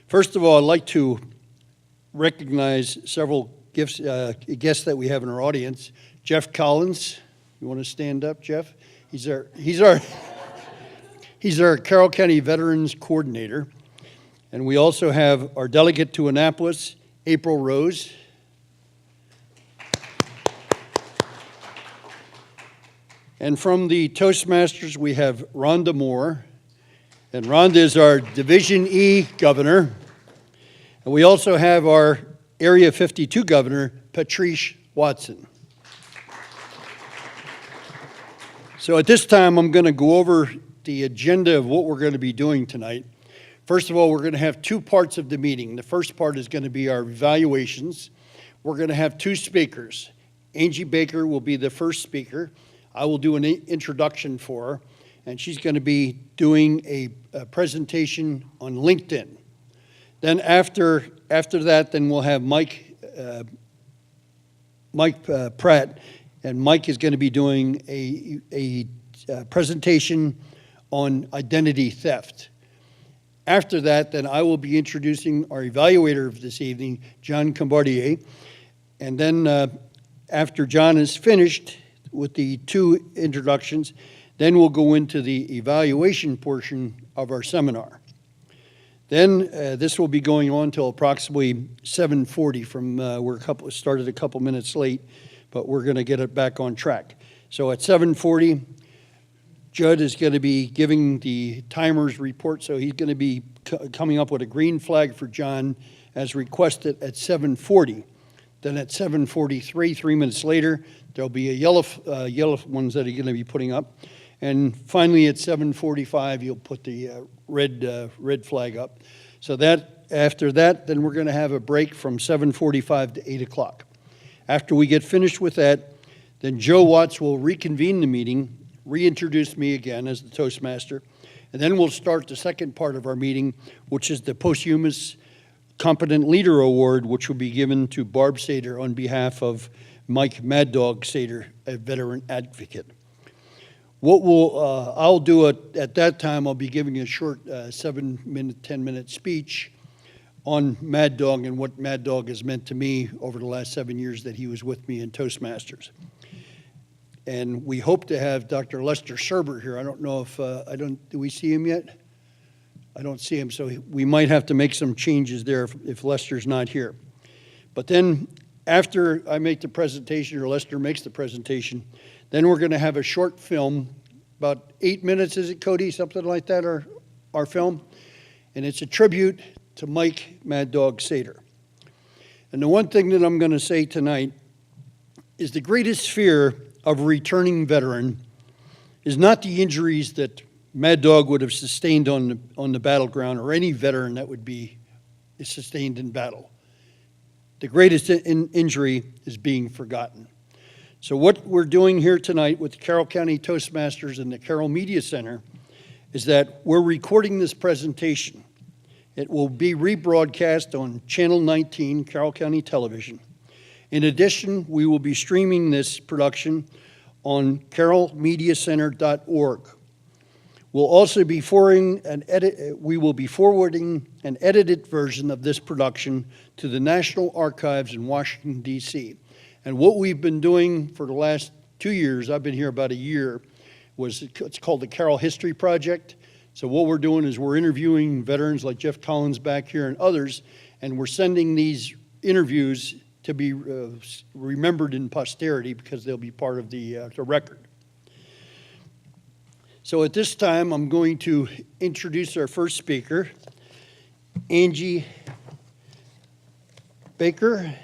First of all, I'd like to recognize several guests that we have in our audience. Jeff Collins, you want to stand up, Jeff? He's our Carroll County Veterans Coordinator. And we also have our delegate to Annapolis, April Rose. And from the Toastmasters, we have Rhonda Moore. And Rhonda is our Division E governor. And we also have our Area 52 governor, Patrice Watson. So at this time, I'm going to go over the agenda of what we're going to be doing tonight. First of all, we're going to have two parts of the meeting. The first part is going to be our evaluations. We're going to have two speakers. Angie Baker will be the first speaker. I will do an introduction for her, and she's going to be doing a presentation on LinkedIn. Then after that, then we'll have Mike Pratt, and Mike is going to be doing a presentation on identity theft. After that, then I will be introducing our evaluator of this evening, John Comberiate. And then after John is finished with the two introductions, then we'll go into the evaluation portion of our seminar. Then this will be going on till approximately 7:40 from we're started a couple minutes late, but we're going to get it back on track. So at 7:40, Judd is going to be giving the timers report, so he's going to be coming up with a green flag for John as requested at 7:40. Then at 7:43, 3 minutes later, there'll be a yellow ones that are going to be putting up. And finally at 7:45, you'll put the red flag up. So that after that, then we're going to have a break from 7:45 to 8 o'clock. After we get finished with that, then Joe Watts will reconvene the meeting, reintroduce me again as the Toastmaster, and then we'll start the second part of our meeting, which is the posthumous Competent Leader Award, which will be given to Barb Sater on behalf of Mike Mad Dog Sater, a veteran advocate. What I'll do at that time, I'll be giving a short 7-minute, 10-minute speech on Mad Dog and what Mad Dog has meant to me over the last 7 years that he was with me in Toastmasters. And we hope to have Dr. Lester Sherbert here. I don't know if, do we see him yet? I don't see him, so we might have to make some changes there if Lester's not here. But then after I make the presentation, or Lester makes the presentation, then we're going to have a short film, about 8 minutes, is it, Cody? Something like that, our film? And it's a tribute to Mike Mad Dog Sater. And the one thing that I'm going to say tonight is the greatest fear of a returning veteran is not the injuries that Mad Dog would have sustained on the battleground, or any veteran that would be sustained in battle. The greatest injury is being forgotten. So what we're doing here tonight with the Carroll County Toastmasters and the Carroll Media Center is that we're recording this presentation. It will be rebroadcast on Channel 19, Carroll County Television. In addition, we will be streaming this production on carrollmediacenter.org. We'll also be forwarding an edited version of this production to the National Archives in Washington, D.C. And what we've been doing for the last 2 years, I've been here about a year, it's called the Carroll History Project. So what we're doing is we're interviewing veterans like Jeff Collins back here and others, and we're sending these interviews to be remembered in posterity because they'll be part of the record. So at this time, I'm going to introduce our first speaker, Angie Baker.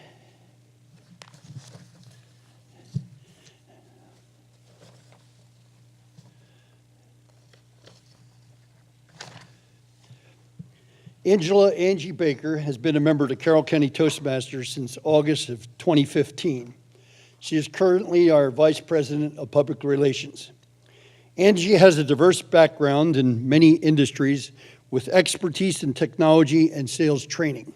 Angie Baker has been a member of the Carroll County Toastmasters since August of 2015. She is currently our Vice President of Public Relations. Angie has a diverse background in many industries with expertise in technology and sales training.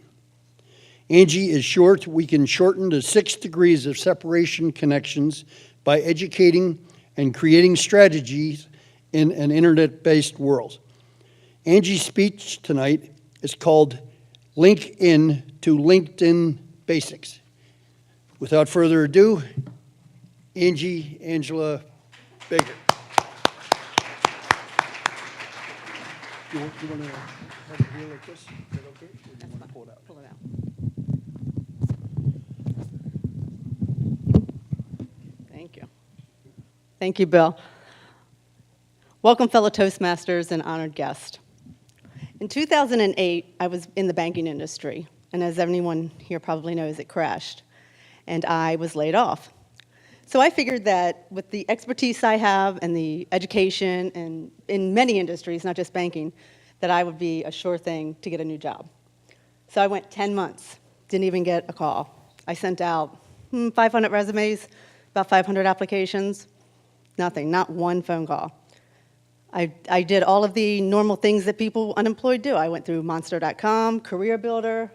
Angie is short. We can shorten to 6 degrees of separation connections by educating and creating strategies in an internet-based world. Angie's speech tonight is called link in to LinkedIn Basics. Without further ado, Angela Baker. You want to have it here like this? Is that okay? Or do you want to pull it out? Pull it out. Thank you. Thank you, Bill. Welcome, fellow Toastmasters and honored guest. In 2008, I was in the banking industry, and as everyone here probably knows, it crashed, and I was laid off. So I figured that with the expertise I have and the education and in many industries, not just banking, that I would be a sure thing to get a new job. So I went 10 months, didn't even get a call. I sent out 500 resumes, about 500 applications, nothing, not one phone call. I did all of the normal things that people unemployed do. I went through Monster.com, Career Builder,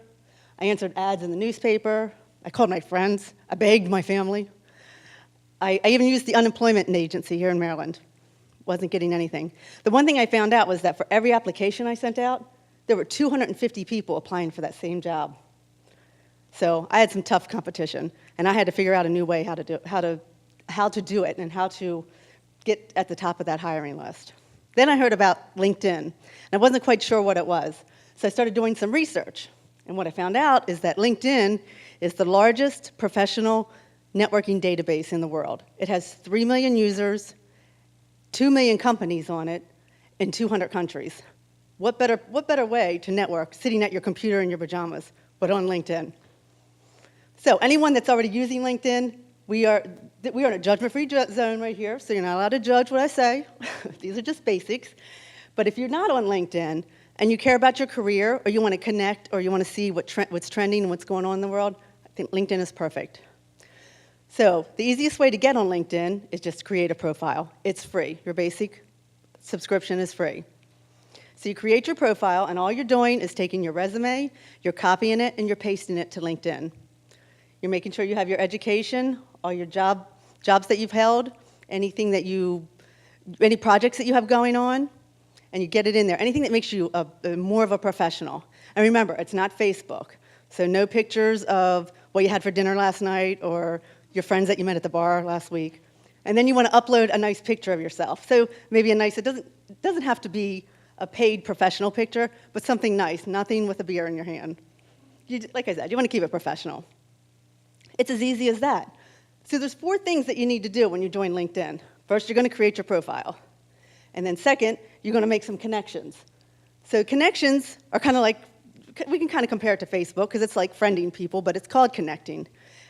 I answered ads in the newspaper, I called my friends, I begged my family. I even used the unemployment agency here in Maryland. Wasn't getting anything. The one thing I found out was that for every application I sent out, there were 250 people applying for that same job. So I had some tough competition, and I had to figure out a new way how to do it and how to get at the top of that hiring list. Then I heard about LinkedIn, and I wasn't quite sure what it was. So I started doing some research, and what I found out is that LinkedIn is the largest professional networking database in the world. It has 3 million users, 2 million companies on it, in 200 countries. What better way to network sitting at your computer in your pajamas, but on LinkedIn? So anyone that's already using LinkedIn, we are in a judgment-free zone right here, so you're not allowed to judge what I say. These are just basics. But if you're not on LinkedIn and you care about your career, or you want to connect, or you want to see what's trending and what's going on in the world, I think LinkedIn is perfect. So the easiest way to get on LinkedIn is just create a profile. It's free. Your basic subscription is free. So you create your profile, and all you're doing is taking your resume, you're copying it, and you're pasting it to LinkedIn. You're making sure you have your education, all your jobs that you've held, any projects that you have going on, and you get it in there. Anything that makes you more of a professional. And remember, it's not Facebook. So no pictures of what you had for dinner last night or your friends that you met at the bar last week. And then you want to upload a nice picture of yourself. So maybe it doesn't have to be a paid professional picture, but something nice, nothing with a beer in your hand. Like I said, you want to keep it professional. It's as easy as that. So there's 4 things that you need to do when you join LinkedIn. First, you're going to create your profile. And then second, you're going to make some connections. So connections are kind of like, we can kind of compare it to Facebook because it's like friending people, but it's called connecting.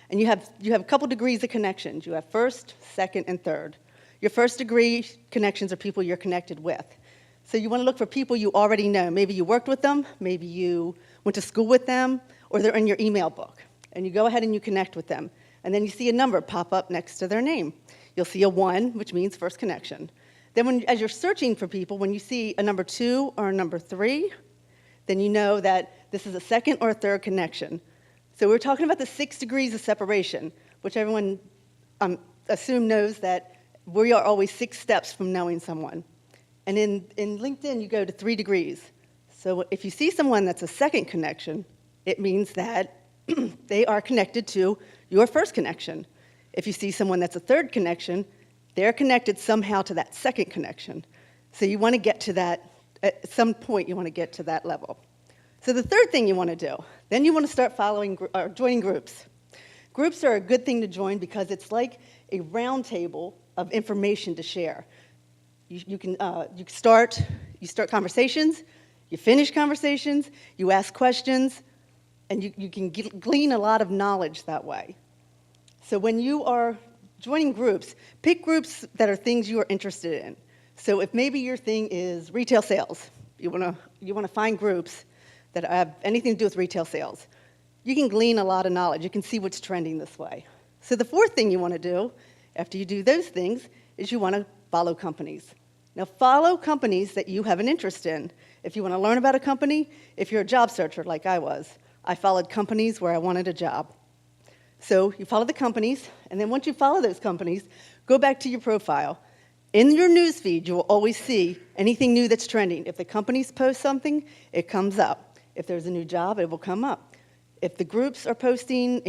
And you have a couple degrees of connections. You have first, second, and third. Your first degree connections are people you're connected with. So you want to look for people you already know. Maybe you worked with them, maybe you went to school with them, or they're in your email book. And you go ahead and you connect with them. And then you see a number pop up next to their name. You'll see a 1, which means first connection. Then as you're searching for people, when you see a number 2 or a number 3, then you know that this is a second or a third connection. So we're talking about the 6 degrees of separation, which everyone assume knows that we are always 6 steps from knowing someone. And in LinkedIn, you go to 3 degrees. So if you see someone that's a second connection, it means that they are connected to your first connection. If you see someone that's a third connection, they're connected somehow to that second connection. So you want to get to that, at some point you want to get to that level. So the third thing you want to do, then you want to start joining groups. Groups are a good thing to join because it's like a round table of information to share. You start conversations, you finish conversations, you ask questions, and you can glean a lot of knowledge that way. So when you are joining groups, pick groups that are things you are interested in. So if maybe your thing is retail sales, you want to find groups that have anything to do with retail sales. You can glean a lot of knowledge. You can see what's trending this way. So the fourth thing you want to do, after you do those things, is you want to follow companies. Now, follow companies that you have an interest in. If you want to learn about a company, if you're a job searcher like I was, I followed companies where I wanted a job. So you follow the companies, and then once you follow those companies, go back to your profile. In your newsfeed, you will always see anything new that's trending. If the companies post something, it comes up. If there's a new job, it will come up. If the groups are posting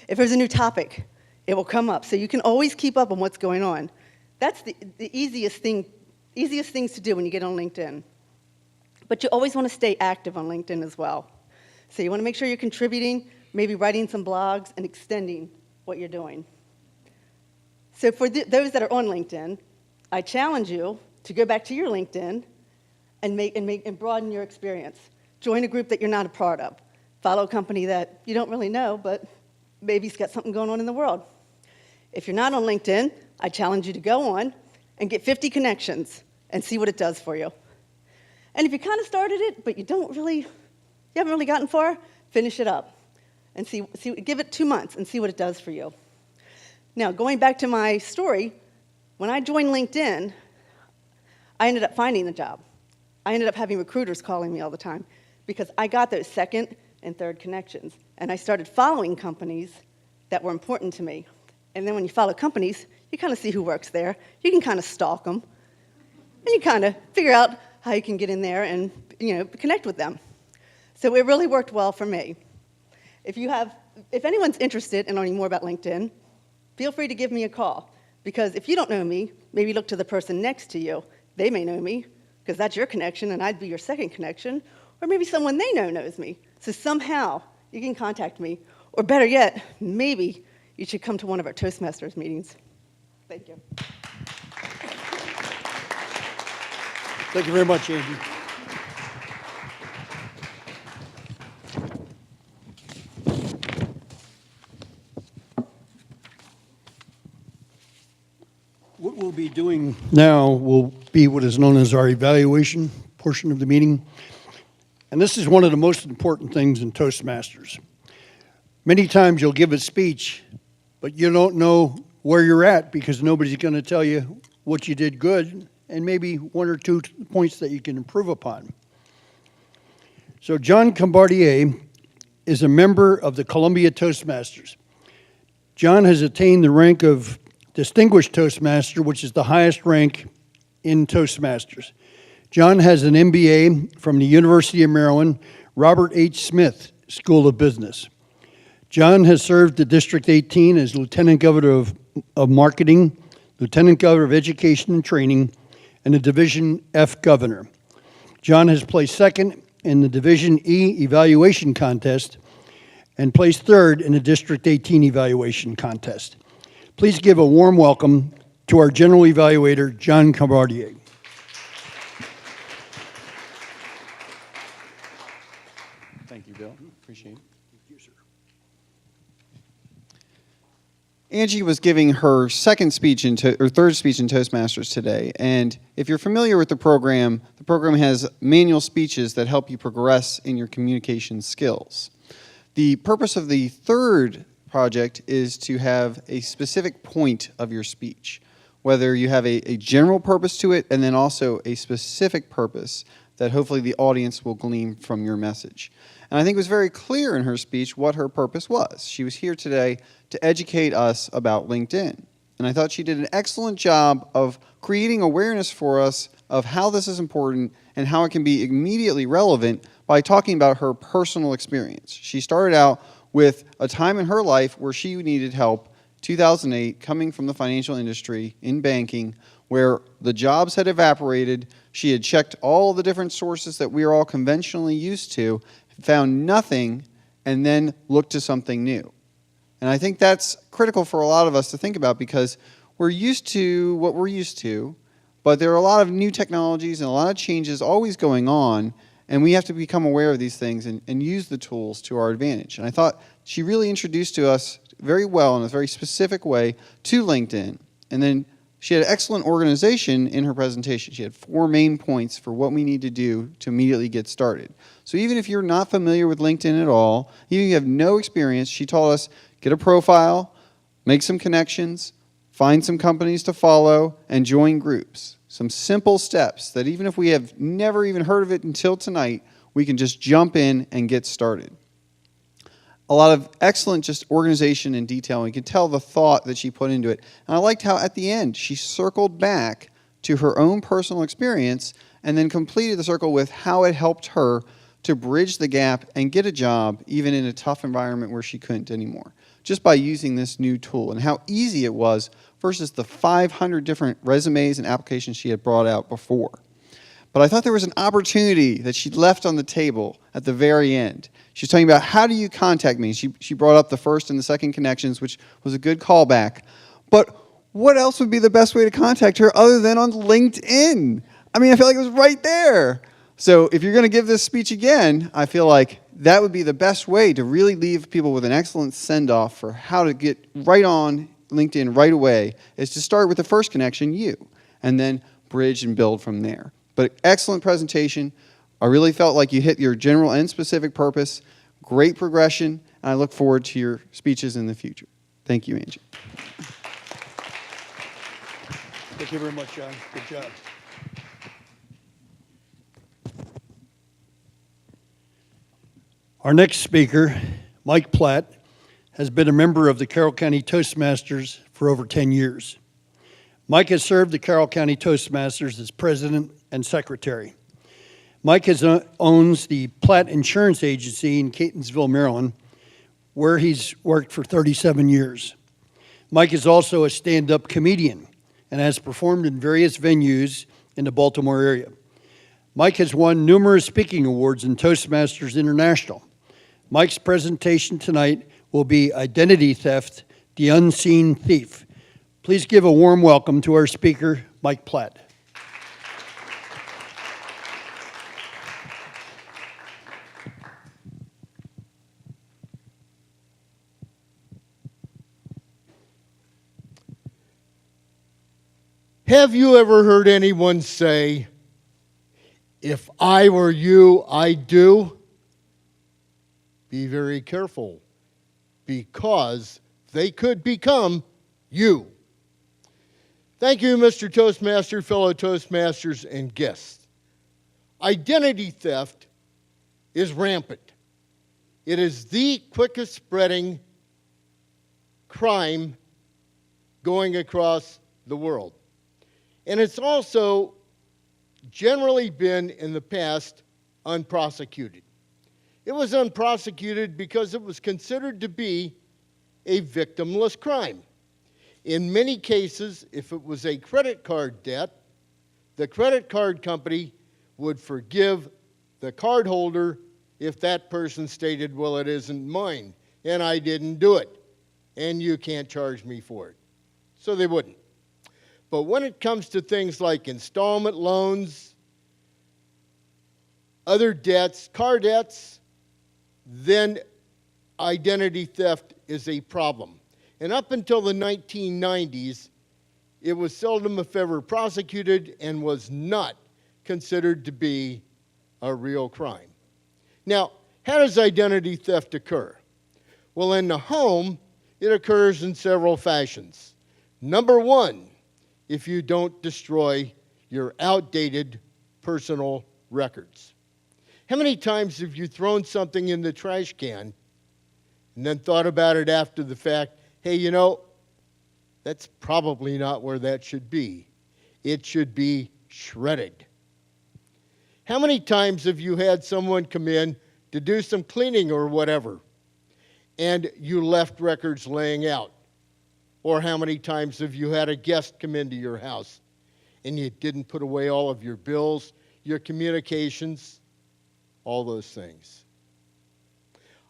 if there's a new topic, it will come up. So you can always keep up on what's going on. That's the easiest things to do when you get on LinkedIn. But you always want to stay active on LinkedIn as well. So you want to make sure you're contributing, maybe writing some blogs and extending what you're doing. So for those that are on LinkedIn, I challenge you to go back to your LinkedIn and broaden your experience. Join a group that you're not a part of. Follow a company that you don't really know, but maybe it's got something going on in the world. If you're not on LinkedIn, I challenge you to go on and get 50 connections and see what it does for you. And if you kind of started it, but you haven't really gotten far, finish it up and give it 2 months and see what it does for you. Now, going back to my story, when I joined LinkedIn, I ended up finding a job. I ended up having recruiters calling me all the time because I got those second and third connections. And I started following companies that were important to me. And then when you follow companies, you kind of see who works there. You can kind of stalk them. And you kind of figure out how you can get in there and connect with them. So it really worked well for me. If anyone's interested in learning more about LinkedIn, feel free to give me a call. Because if you don't know me, maybe look to the person next to you. They may know me, because that's your connection, and I'd be your second connection. Or maybe someone they know knows me. So somehow, you can contact me. Or better yet, maybe you should come to one of our Toastmasters meetings. Thank you. Thank you very much, Angie. What we'll be doing now will be what is known as our evaluation portion of the meeting. And this is one of the most important things in Toastmasters. Many times you'll give a speech, but you don't know where you're at because nobody's going to tell you what you did good and maybe 1 or 2 points that you can improve upon. So John Comberiate is a member of the Columbia Toastmasters. John has attained the rank of Distinguished Toastmaster, which is the highest rank in Toastmasters. John has an MBA from the University of Maryland, Robert H. Smith School of Business. John has served the District 18 as Lieutenant Governor of Marketing, Lieutenant Governor of Education and Training, and the Division F Governor. John has placed second in the Division E Evaluation Contest and placed third in the District 18 Evaluation Contest. Please give a warm welcome to our General Evaluator, John Comberiate. Thank you, Bill. Appreciate it. Thank you, sir. Angie was giving her third speech in Toastmasters today, and if you're familiar with the program has manual speeches that help you progress in your communication skills. The purpose of the third project is to have a specific point of your speech, whether you have a general purpose to it and then also a specific purpose that hopefully the audience will glean from your message. And I think it was very clear in her speech what her purpose was. She was here today to educate us about LinkedIn. And I thought she did an excellent job of creating awareness for us of how this is important and how it can be immediately relevant by talking about her personal experience. She started out with a time in her life where she needed help, 2008, coming from the financial industry in banking, where the jobs had evaporated. She had checked all the different sources that we are all conventionally used to, found nothing, and then looked to something new. And I think that's critical for a lot of us to think about because we're used to what we're used to, but there are a lot of new technologies and a lot of changes always going on, and we have to become aware of these things and use the tools to our advantage. And I thought she really introduced to us very well in a very specific way to LinkedIn. And then she had excellent organization in her presentation. She had 4 main points for what we need to do to immediately get started. So even if you're not familiar with LinkedIn at all, even if you have no experience, she told us, get a profile, make some connections, find some companies to follow, and join groups. Some simple steps that even if we have never even heard of it until tonight, we can just jump in and get started. A lot of excellent just organization and detail. You can tell the thought that she put into it. And I liked how at the end she circled back to her own personal experience and then completed the circle with how it helped her to bridge the gap and get a job even in a tough environment where she couldn't anymore, just by using this new tool, and how easy it was versus the 500 different resumes and applications she had brought out before. But I thought there was an opportunity that she left on the table at the very end. She was talking about, how do you contact me? She brought up the first and the second connections, which was a good callback. But what else would be the best way to contact her other than on LinkedIn? I mean, I feel like it was right there. So if you're going to give this speech again, I feel like that would be the best way to really leave people with an excellent send-off for how to get right on LinkedIn right away, is to start with the first connection, you, and then bridge and build from there. But excellent presentation. I really felt like you hit your general and specific purpose. Great progression, and I look forward to your speeches in the future. Thank you, Angie. Thank you very much, John. Good job. Our next speaker, Mike Platt, has been a member of the Carroll County Toastmasters for over 10 years. Mike has served the Carroll County Toastmasters as president and secretary. Mike owns the Platt Insurance Agency in Catonsville, Maryland, where he's worked for 37 years. Mike is also a stand-up comedian and has performed in various venues in the Baltimore area. Mike has won numerous speaking awards in Toastmasters International. Mike's presentation tonight will be Identity Theft, the Unseen Thief. Please give a warm welcome to our speaker, Mike Platt. Have you ever heard anyone say, "If I were you, I'd do"? Be very careful, because they could become you. Thank you, Mr. Toastmaster, fellow Toastmasters, and guests. Identity theft is rampant. It is the quickest spreading crime going across the world. And it's also generally been, in the past, unprosecuted. It was unprosecuted because it was considered to be a victimless crime. In many cases, if it was a credit card debt, the credit card company would forgive the cardholder if that person stated, "Well, it isn't mine, and I didn't do it, and you can't charge me for it." So they wouldn't. But when it comes to things like installment loans, other debts, car debts, then identity theft is a problem. And up until the 1990s, it was seldom, if ever, prosecuted and was not considered to be a real crime. Now, how does identity theft occur? Well, in the home, it occurs in several fashions. Number one, if you don't destroy your outdated personal records. How many times have you thrown something in the trash can and then thought about it after the fact? Hey, you know, that's probably not where that should be. It should be shredded. How many times have you had someone come in to do some cleaning or whatever, and you left records laying out? Or how many times have you had a guest come into your house and you didn't put away all of your bills, your communications, all those things?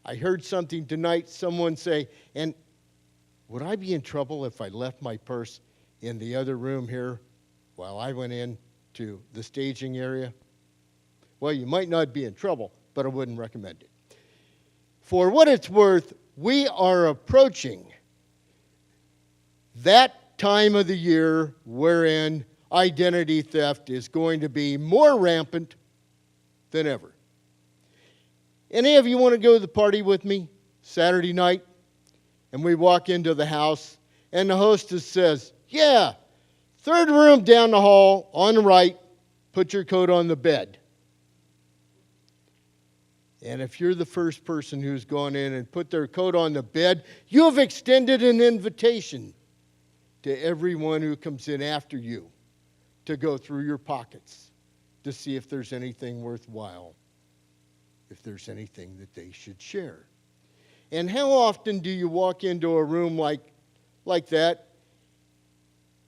I heard something tonight, someone say, "And would I be in trouble if I left my purse in the other room here while I went in to the staging area?" Well, you might not be in trouble, but I wouldn't recommend it. For what it's worth, we are approaching that time of the year wherein identity theft is going to be more rampant than ever. Any of you want to go to the party with me Saturday night? And we walk into the house, and the hostess says, "Yeah, third room down the hall, on the right, put your coat on the bed." And if you're the first person who's gone in and put their coat on the bed, you have extended an invitation to everyone who comes in after you to go through your pockets to see if there's anything worthwhile. if there's anything that they should share. And how often do you walk into a room like that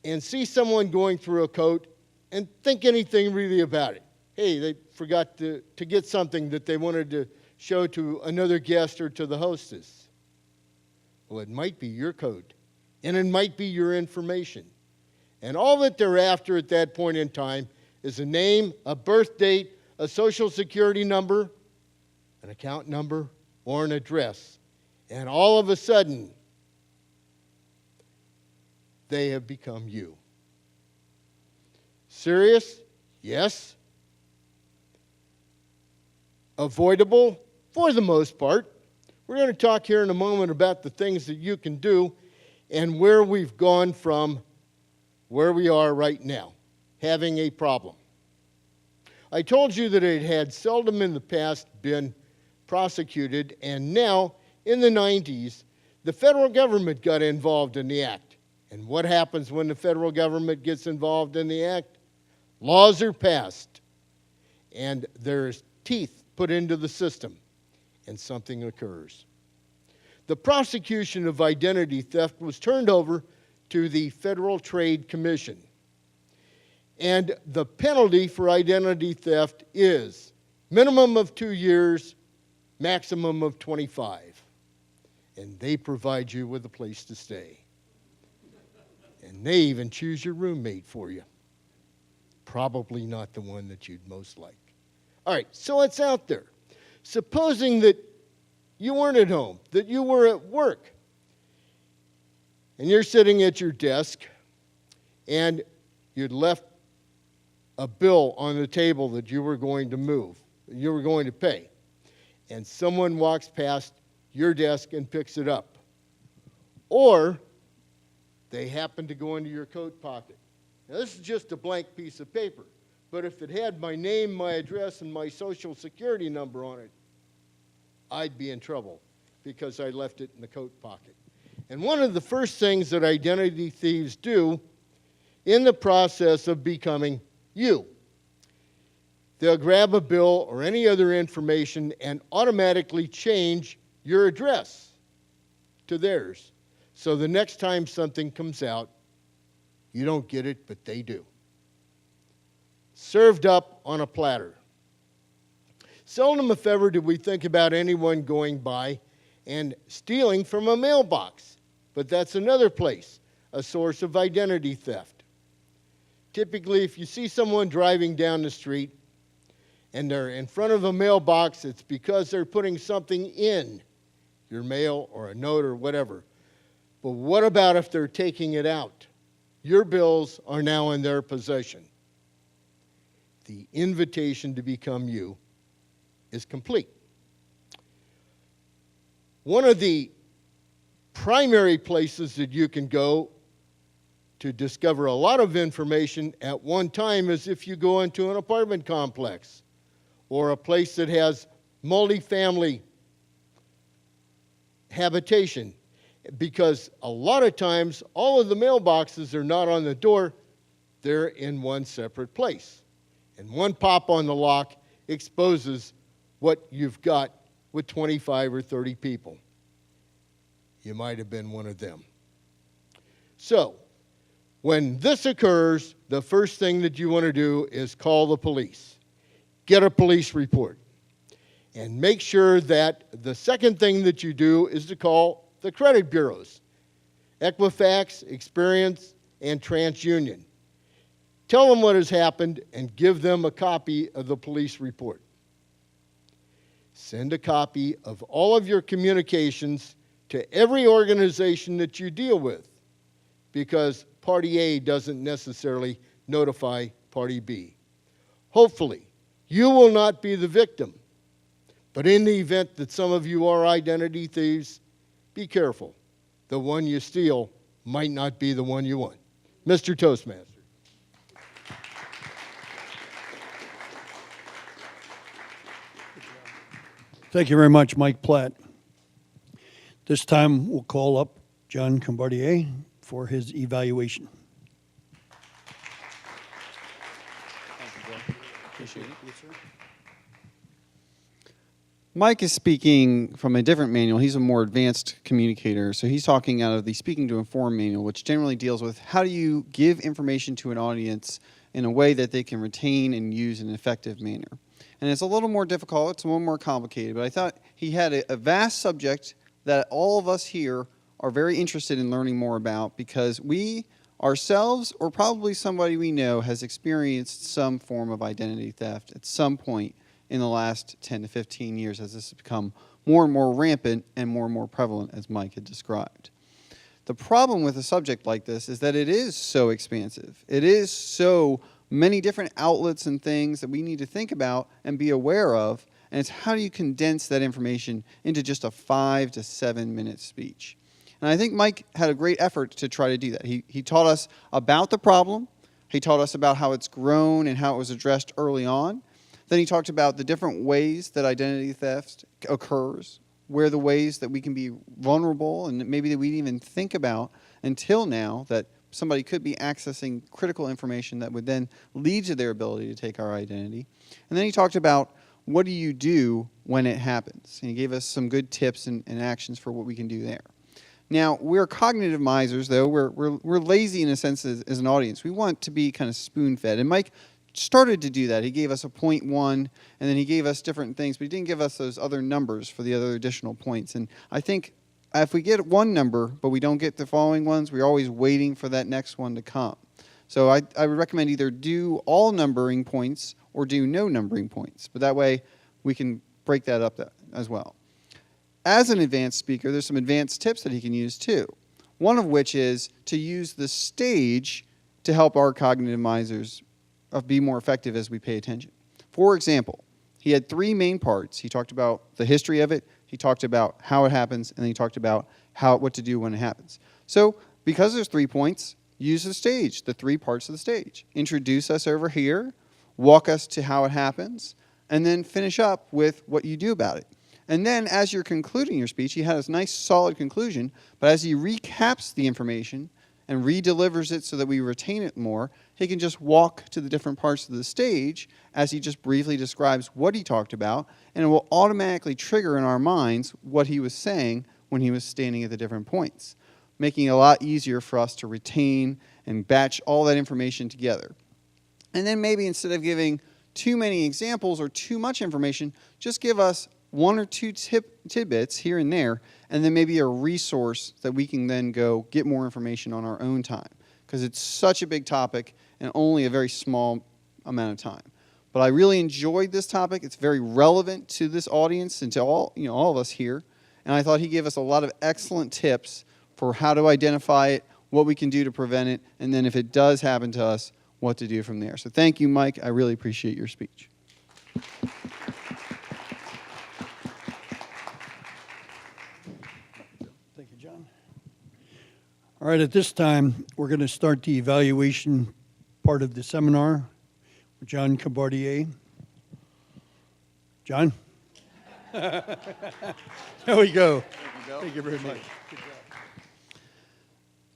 and see someone going through a coat and think anything really about it? Hey, they forgot to get something that they wanted to show to another guest or to the hostess. Well, it might be your coat, and it might be your information. And all that they're after at that point in time is a name, a birth date, a social security number, an account number, or an address. And all of a sudden, they have become you. Serious? Yes. Avoidable? For the most part. We're going to talk here in a moment about the things that you can do and where we've gone from where we are right now, having a problem. I told you that it had seldom in the past been prosecuted, and now, in the 90s, the federal government got involved in the act. And what happens when the federal government gets involved in the act? Laws are passed, and there's teeth put into the system, and something occurs. The prosecution of identity theft was turned over to the Federal Trade Commission. And the penalty for identity theft is minimum of 2 years, maximum of 25. And they provide you with a place to stay. And they even choose your roommate for you. Probably not the one that you'd most like. All right, so it's out there. Supposing that you weren't at home, that you were at work, and you're sitting at your desk, and you'd left a bill on the table that you were going to pay, and someone walks past your desk and picks it up. Or they happen to go into your coat pocket. Now, this is just a blank piece of paper, but if it had my name, my address, and my social security number on it, I'd be in trouble because I left it in the coat pocket. And one of the first things that identity thieves do in the process of becoming you, they'll grab a bill or any other information and automatically change your address to theirs. So the next time something comes out, you don't get it, but they do. Served up on a platter. Seldom if ever do we think about anyone going by and stealing from a mailbox. But that's another place, a source of identity theft. Typically, if you see someone driving down the street and they're in front of a mailbox, it's because they're putting something in your mail or a note or whatever. But what about if they're taking it out? Your bills are now in their possession. The invitation to become you is complete. One of the primary places that you can go to discover a lot of information at one time is if you go into an apartment complex or a place that has multifamily habitation, because a lot of times all of the mailboxes are not on the door, they're in one separate place. And one pop on the lock exposes what you've got with 25 or 30 people. You might have been one of them. So, when this occurs, the first thing that you want to do is call the police. Get a police report. And make sure that the second thing that you do is to call the credit bureaus. Equifax, Experian, and TransUnion. Tell them what has happened and give them a copy of the police report. Send a copy of all of your communications to every organization that you deal with, because Party A doesn't necessarily notify Party B. Hopefully, you will not be the victim. But in the event that some of you are identity thieves, be careful. The one you steal might not be the one you want. Mr. Toastmaster. Thank you very much, Mike Platt. This time we'll call up John Comberiate for his evaluation. Appreciate it. Mike is speaking from a different manual. He's a more advanced communicator, so he's talking out of the Speaking to Inform manual, which generally deals with how do you give information to an audience in a way that they can retain and use in an effective manner. And it's a little more difficult, it's a little more complicated, but I thought he had a vast subject that all of us here are very interested in learning more about, because we ourselves, or probably somebody we know, has experienced some form of identity theft at some point in the last 10 to 15 years, as this has become more and more rampant and more prevalent, as Mike had described. The problem with a subject like this is that it is so expansive. It is so many different outlets and things that we need to think about and be aware of, and it's how do you condense that information into just a 5 to 7 minute speech. And I think Mike had a great effort to try to do that. He taught us about the problem. He taught us about how it's grown and how it was addressed early on. Then he talked about the different ways that identity theft occurs, where the ways that we can be vulnerable and maybe that we didn't even think about until now, that somebody could be accessing critical information that would then lead to their ability to take our identity. And then he talked about what do you do when it happens. And he gave us some good tips and actions for what we can do there. Now, we're cognitive misers, though. We're lazy in a sense as an audience. We want to be kind of spoon-fed. And Mike started to do that. He gave us a 0.1, and then he gave us different things, but he didn't give us those other numbers for the other additional points. And I think if we get one number, but we don't get the following ones, we're always waiting for that next one to come. So I would recommend either do all numbering points or do no numbering points. But that way, we can break that up as well. As an advanced speaker, there's some advanced tips that he can use too. One of which is to use the stage to help our cognitive misers be more effective as we pay attention. For example, he had 3 main parts. He talked about the history of it, he talked about how it happens, and then he talked about what to do when it happens. So because there's 3 points, use the stage, the 3 parts of the stage. Introduce us over here, walk us to how it happens, and then finish up with what you do about it. And then as you're concluding your speech, he had a nice solid conclusion, but as he recaps the information and redelivers it so that we retain it more, he can just walk to the different parts of the stage as he just briefly describes what he talked about, and it will automatically trigger in our minds what he was saying when he was standing at the different points, making it a lot easier for us to retain and batch all that information together. And then maybe instead of giving too many examples or too much information, just give us 1 or 2 tidbits here and there, and then maybe a resource that we can then go get more information on our own time, because it's such a big topic and only a very small amount of time. But I really enjoyed this topic. It's very relevant to this audience and to all of us here, and I thought he gave us a lot of excellent tips for how to identify it, what we can do to prevent it, and then if it does happen to us, what to do from there. So thank you, Mike. I really appreciate your speech. Thank you, John. All right, at this time, we're going to start the evaluation part of the seminar with John Comberiate. John? There we go. Thank you very much.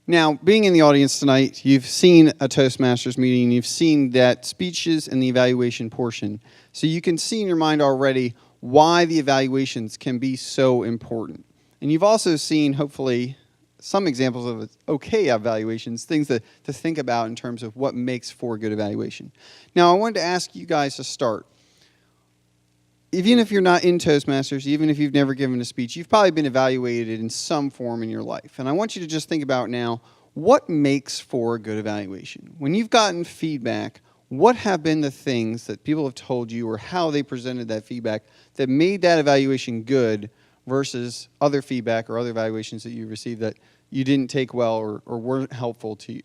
Now, being in the audience tonight, you've seen a Toastmasters meeting, you've seen that speeches and the evaluation portion. So you can see in your mind already why the evaluations can be so important. And you've also seen, hopefully, some examples of okay evaluations, things to think about in terms of what makes for a good evaluation. Now, I wanted to ask you guys to start. Even if you're not in Toastmasters, even if you've never given a speech, you've probably been evaluated in some form in your life. And I want you to just think about now, what makes for a good evaluation? When you've gotten feedback, what have been the things that people have told you or how they presented that feedback that made that evaluation good versus other feedback or other evaluations that you received that you didn't take well or weren't helpful to you?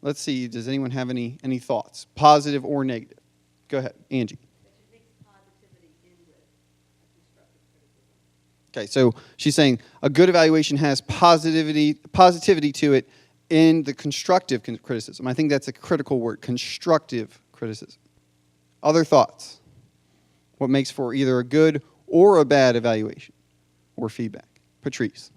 Let's see, does anyone have any thoughts, positive or negative? Go ahead, Angie. Okay, so she's saying a good evaluation has positivity to it in the constructive criticism. I think that's a critical word, constructive criticism. Other thoughts? What makes for either a good or a bad evaluation or feedback? Patrice.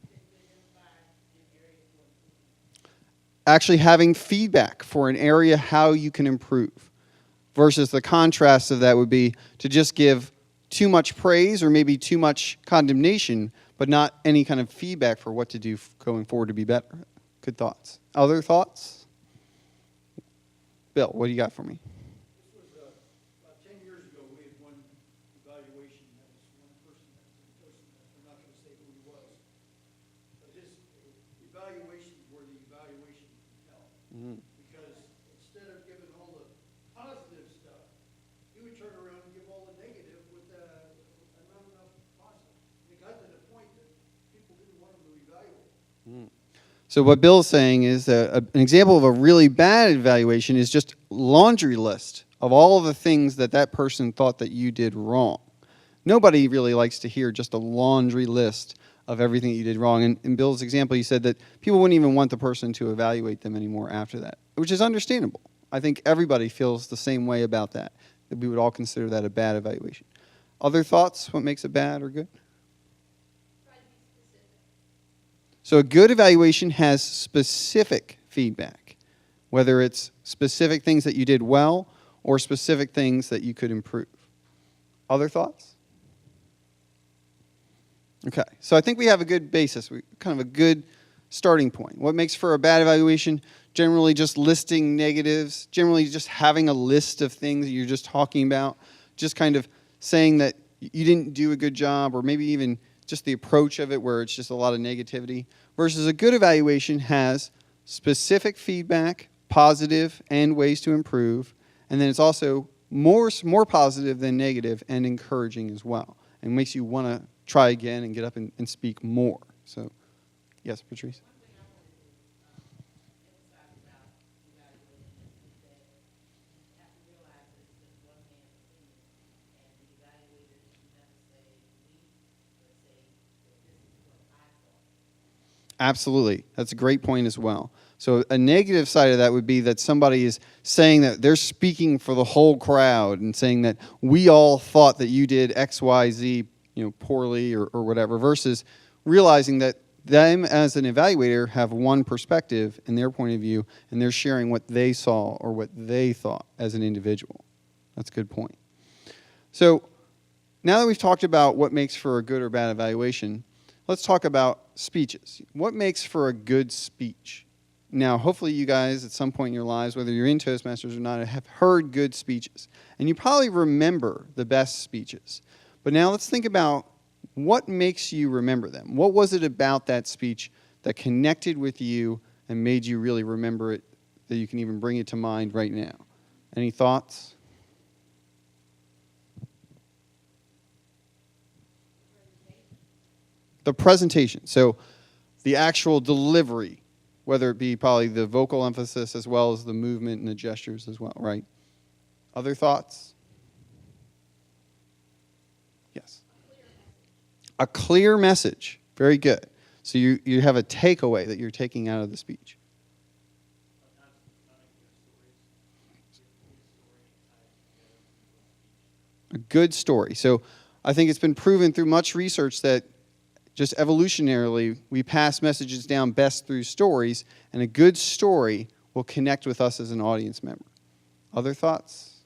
Actually having feedback for an area how you can improve versus the contrast of that would be to just give too much praise or maybe too much condemnation, but not any kind of feedback for what to do going forward to be better. Good thoughts. Other thoughts? Bill, what do you got for me? This was about 10 years ago, we had one evaluation. That was one person that was in Toastmasters. I'm not going to say who he was. But his evaluations were the evaluation from hell. Because instead of giving all the positive stuff, he would turn around and give all the negative with not enough positive. It got to the point that people didn't want him to evaluate. So what Bill's saying is that an example of a really bad evaluation is just laundry list of all of the things that that person thought that you did wrong. Nobody really likes to hear just a laundry list of everything that you did wrong. And in Bill's example, he said that people wouldn't even want the person to evaluate them anymore after that, which is understandable. I think everybody feels the same way about that we would all consider that a bad evaluation. Other thoughts? What makes it bad or good? So a good evaluation has specific feedback, whether it's specific things that you did well or specific things that you could improve. Other thoughts? Okay, so I think we have a good basis, kind of a good starting point. What makes for a bad evaluation? Generally just listing negatives, generally just having a list of things that you're just talking about, just kind of saying that you didn't do a good job, or maybe even just the approach of it where it's just a lot of negativity, versus a good evaluation has specific feedback, positive, and ways to improve, and then it's also more positive than negative and encouraging as well, and makes you want to try again and get up and speak more. So, yes, Patrice? Absolutely. That's a great point as well. So a negative side of that would be that somebody is saying that they're speaking for the whole crowd and saying that we all thought that you did X, Y, Z, poorly or whatever, versus realizing that them as an evaluator have one perspective in their point of view, and they're sharing what they saw or what they thought as an individual. That's a good point. So now that we've talked about what makes for a good or bad evaluation, let's talk about speeches. What makes for a good speech? Now, hopefully you guys at some point in your lives, whether you're in Toastmasters or not, have heard good speeches. And you probably remember the best speeches. But now let's think about what makes you remember them. What was it about that speech that connected with you and made you really remember it, that you can even bring it to mind right now? Any thoughts? The presentation, so the actual delivery, whether it be probably the vocal emphasis as well as the movement and the gestures as well, right? Other thoughts? Yes. A clear message. Very good. So you have a takeaway that you're taking out of the speech. A good story. So I think it's been proven through much research that just evolutionarily, we pass messages down best through stories, and a good story will connect with us as an audience member. Other thoughts?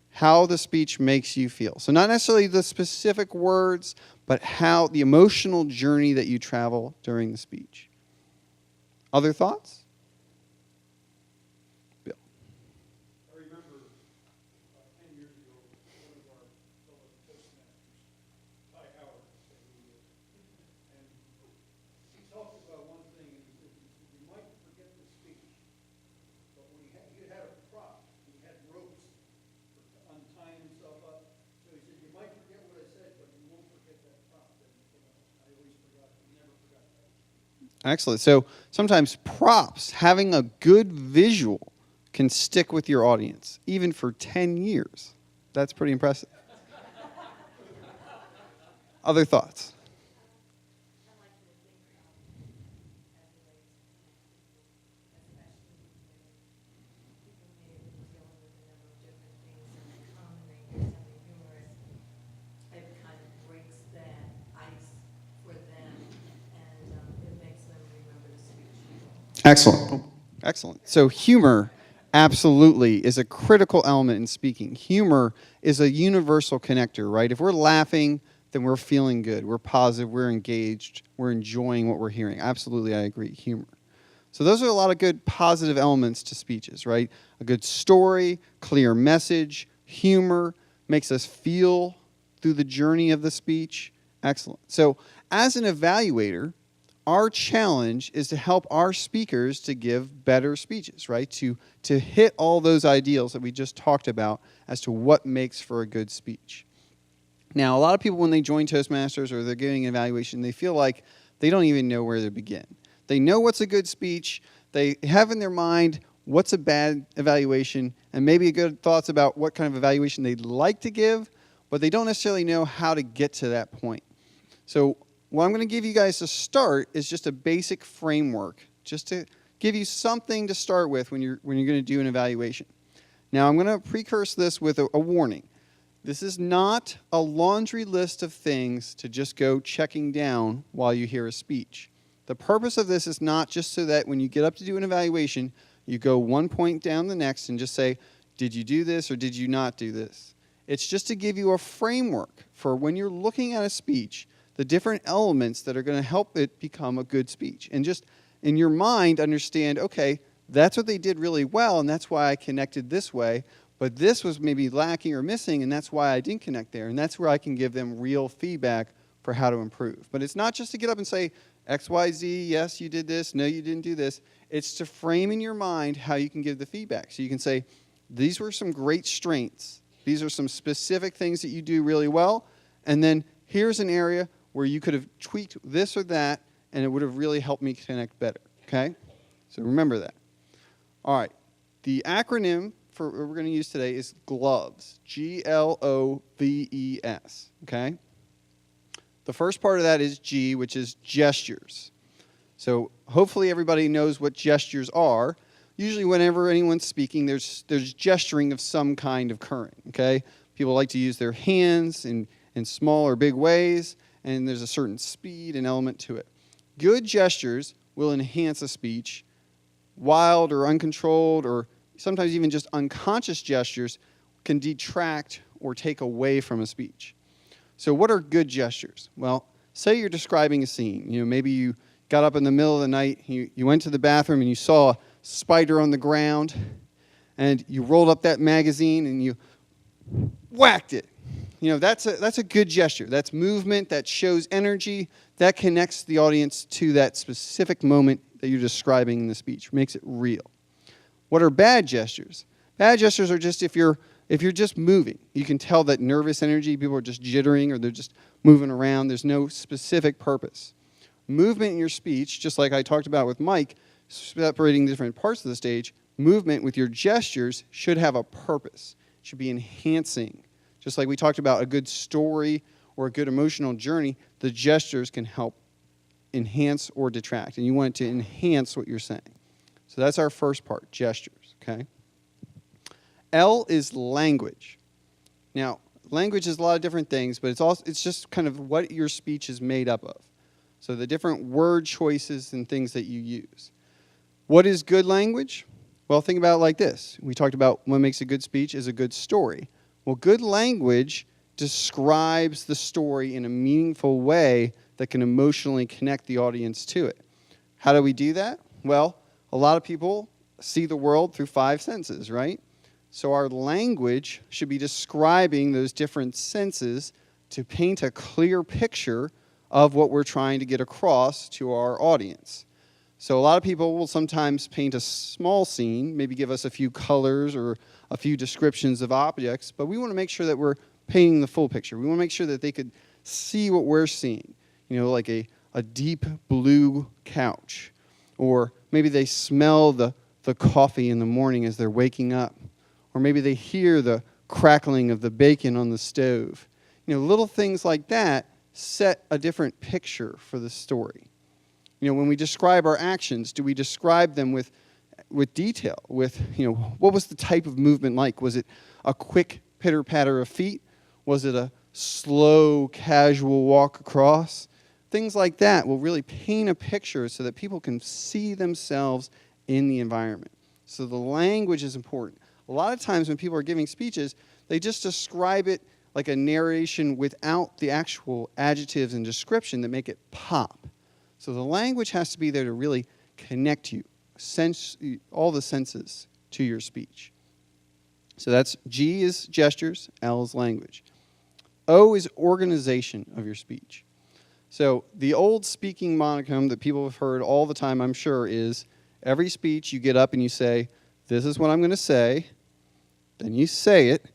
How the speech makes you feel. So not necessarily the specific words, but how the emotional journey that you travel during the speech. Other thoughts? I remember 10 years ago, one of our fellow Toastmasters, Ty Howard, said and he talked about one thing, and he said, you might forget the speech, but when he had a prop, he had ropes for untying himself up, so he said, you might forget what I said, but you won't forget that prop. And, I always forgot, never forgot that. Excellent. So sometimes props, having a good visual, can stick with your audience, even for 10 years. That's pretty impressive. Other thoughts? It kind of breaks that ice for them, and it makes them Excellent. Excellent. So humor absolutely is a critical element in speaking. Humor is a universal connector, right? If we're laughing, then we're feeling good. We're positive. We're engaged. We're enjoying what we're hearing. Absolutely, I agree. Humor. So those are a lot of good positive elements to speeches, right? A good story, clear message, humor, makes us feel through the journey of the speech. Excellent. So as an evaluator, our challenge is to help our speakers to give better speeches, right? To hit all those ideals that we just talked about as to what makes for a good speech. Now, a lot of people, when they join Toastmasters or they're giving an evaluation, they feel like they don't even know where to begin. They know what's a good speech. They have in their mind what's a bad evaluation and maybe good thoughts about what kind of evaluation they'd like to give, but they don't necessarily know how to get to that point. So what I'm going to give you guys to start is just a basic framework, just to give you something to start with when you're going to do an evaluation. Now, I'm going to precurse this with a warning. This is not a laundry list of things to just go checking down while you hear a speech. The purpose of this is not just so that when you get up to do an evaluation, you go one point down the next and just say, did you do this or did you not do this? It's just to give you a framework for when you're looking at a speech, the different elements that are going to help it become a good speech. And just in your mind understand, okay, that's what they did really well, and that's why I connected this way, but this was maybe lacking or missing, and that's why I didn't connect there. And that's where I can give them real feedback for how to improve. But it's not just to get up and say, X, Y, Z, yes, you did this, no, you didn't do this. It's to frame in your mind how you can give the feedback. So you can say, these were some great strengths. These are some specific things that you do really well. And then here's an area where you could have tweaked this or that, and it would have really helped me connect better, okay? So remember that. All right, the acronym for what we're going to use today is GLOVES, G-L-O-V-E-S, okay? The first part of that is G, which is gestures. So hopefully everybody knows what gestures are. Usually whenever anyone's speaking, there's gesturing of some kind occurring, okay? People like to use their hands in small or big ways, and there's a certain speed and element to it. Good gestures will enhance a speech. Wild or uncontrolled or sometimes even just unconscious gestures can detract or take away from a speech. So what are good gestures? Well, say you're describing a scene. You know, maybe you got up in the middle of the night, you went to the bathroom and you saw a spider on the ground, and you rolled up that magazine and you whacked it. You know, that's a good gesture. That's movement, that shows energy, that connects the audience to that specific moment that you're describing in the speech, makes it real. What are bad gestures? Bad gestures are just if you're just moving. You can tell that nervous energy, people are just jittering or they're just moving around. There's no specific purpose. Movement in your speech, just like I talked about with Mike, separating different parts of the stage, movement with your gestures should have a purpose. It should be enhancing. Just like we talked about a good story or a good emotional journey, the gestures can help enhance or detract. And you want it to enhance what you're saying. So that's our first part, gestures, okay? L is language. Now, language is a lot of different things, but it's just kind of what your speech is made up of. So the different word choices and things that you use. What is good language? Well, think about it like this. We talked about what makes a good speech is a good story. Well, good language describes the story in a meaningful way that can emotionally connect the audience to it. How do we do that? Well, a lot of people see the world through 5 senses, right? So our language should be describing those different senses to paint a clear picture of what we're trying to get across to our audience. So a lot of people will sometimes paint a small scene, maybe give us a few colors or a few descriptions of objects, but we want to make sure that we're painting the full picture. We want to make sure that they could see what we're seeing, you know, like a deep blue couch, or maybe they smell the coffee in the morning as they're waking up, or maybe they hear the crackling of the bacon on the stove. You know, little things like that set a different picture for the story. You know, when we describe our actions, do we describe them with detail, with, you know, what was the type of movement like? Was it a quick pitter-patter of feet? Was it a slow, casual walk across? Things like that will really paint a picture so that people can see themselves in the environment. So the language is important. A lot of times when people are giving speeches, they just describe it like a narration without the actual adjectives and description that make it pop. So the language has to be there to really connect you, all the senses to your speech. So that's G is gestures, L is language. O is organization of your speech. So the old speaking monicum that people have heard all the time, I'm sure, is every speech you get up and you say, this is what I'm going to say, then you say it,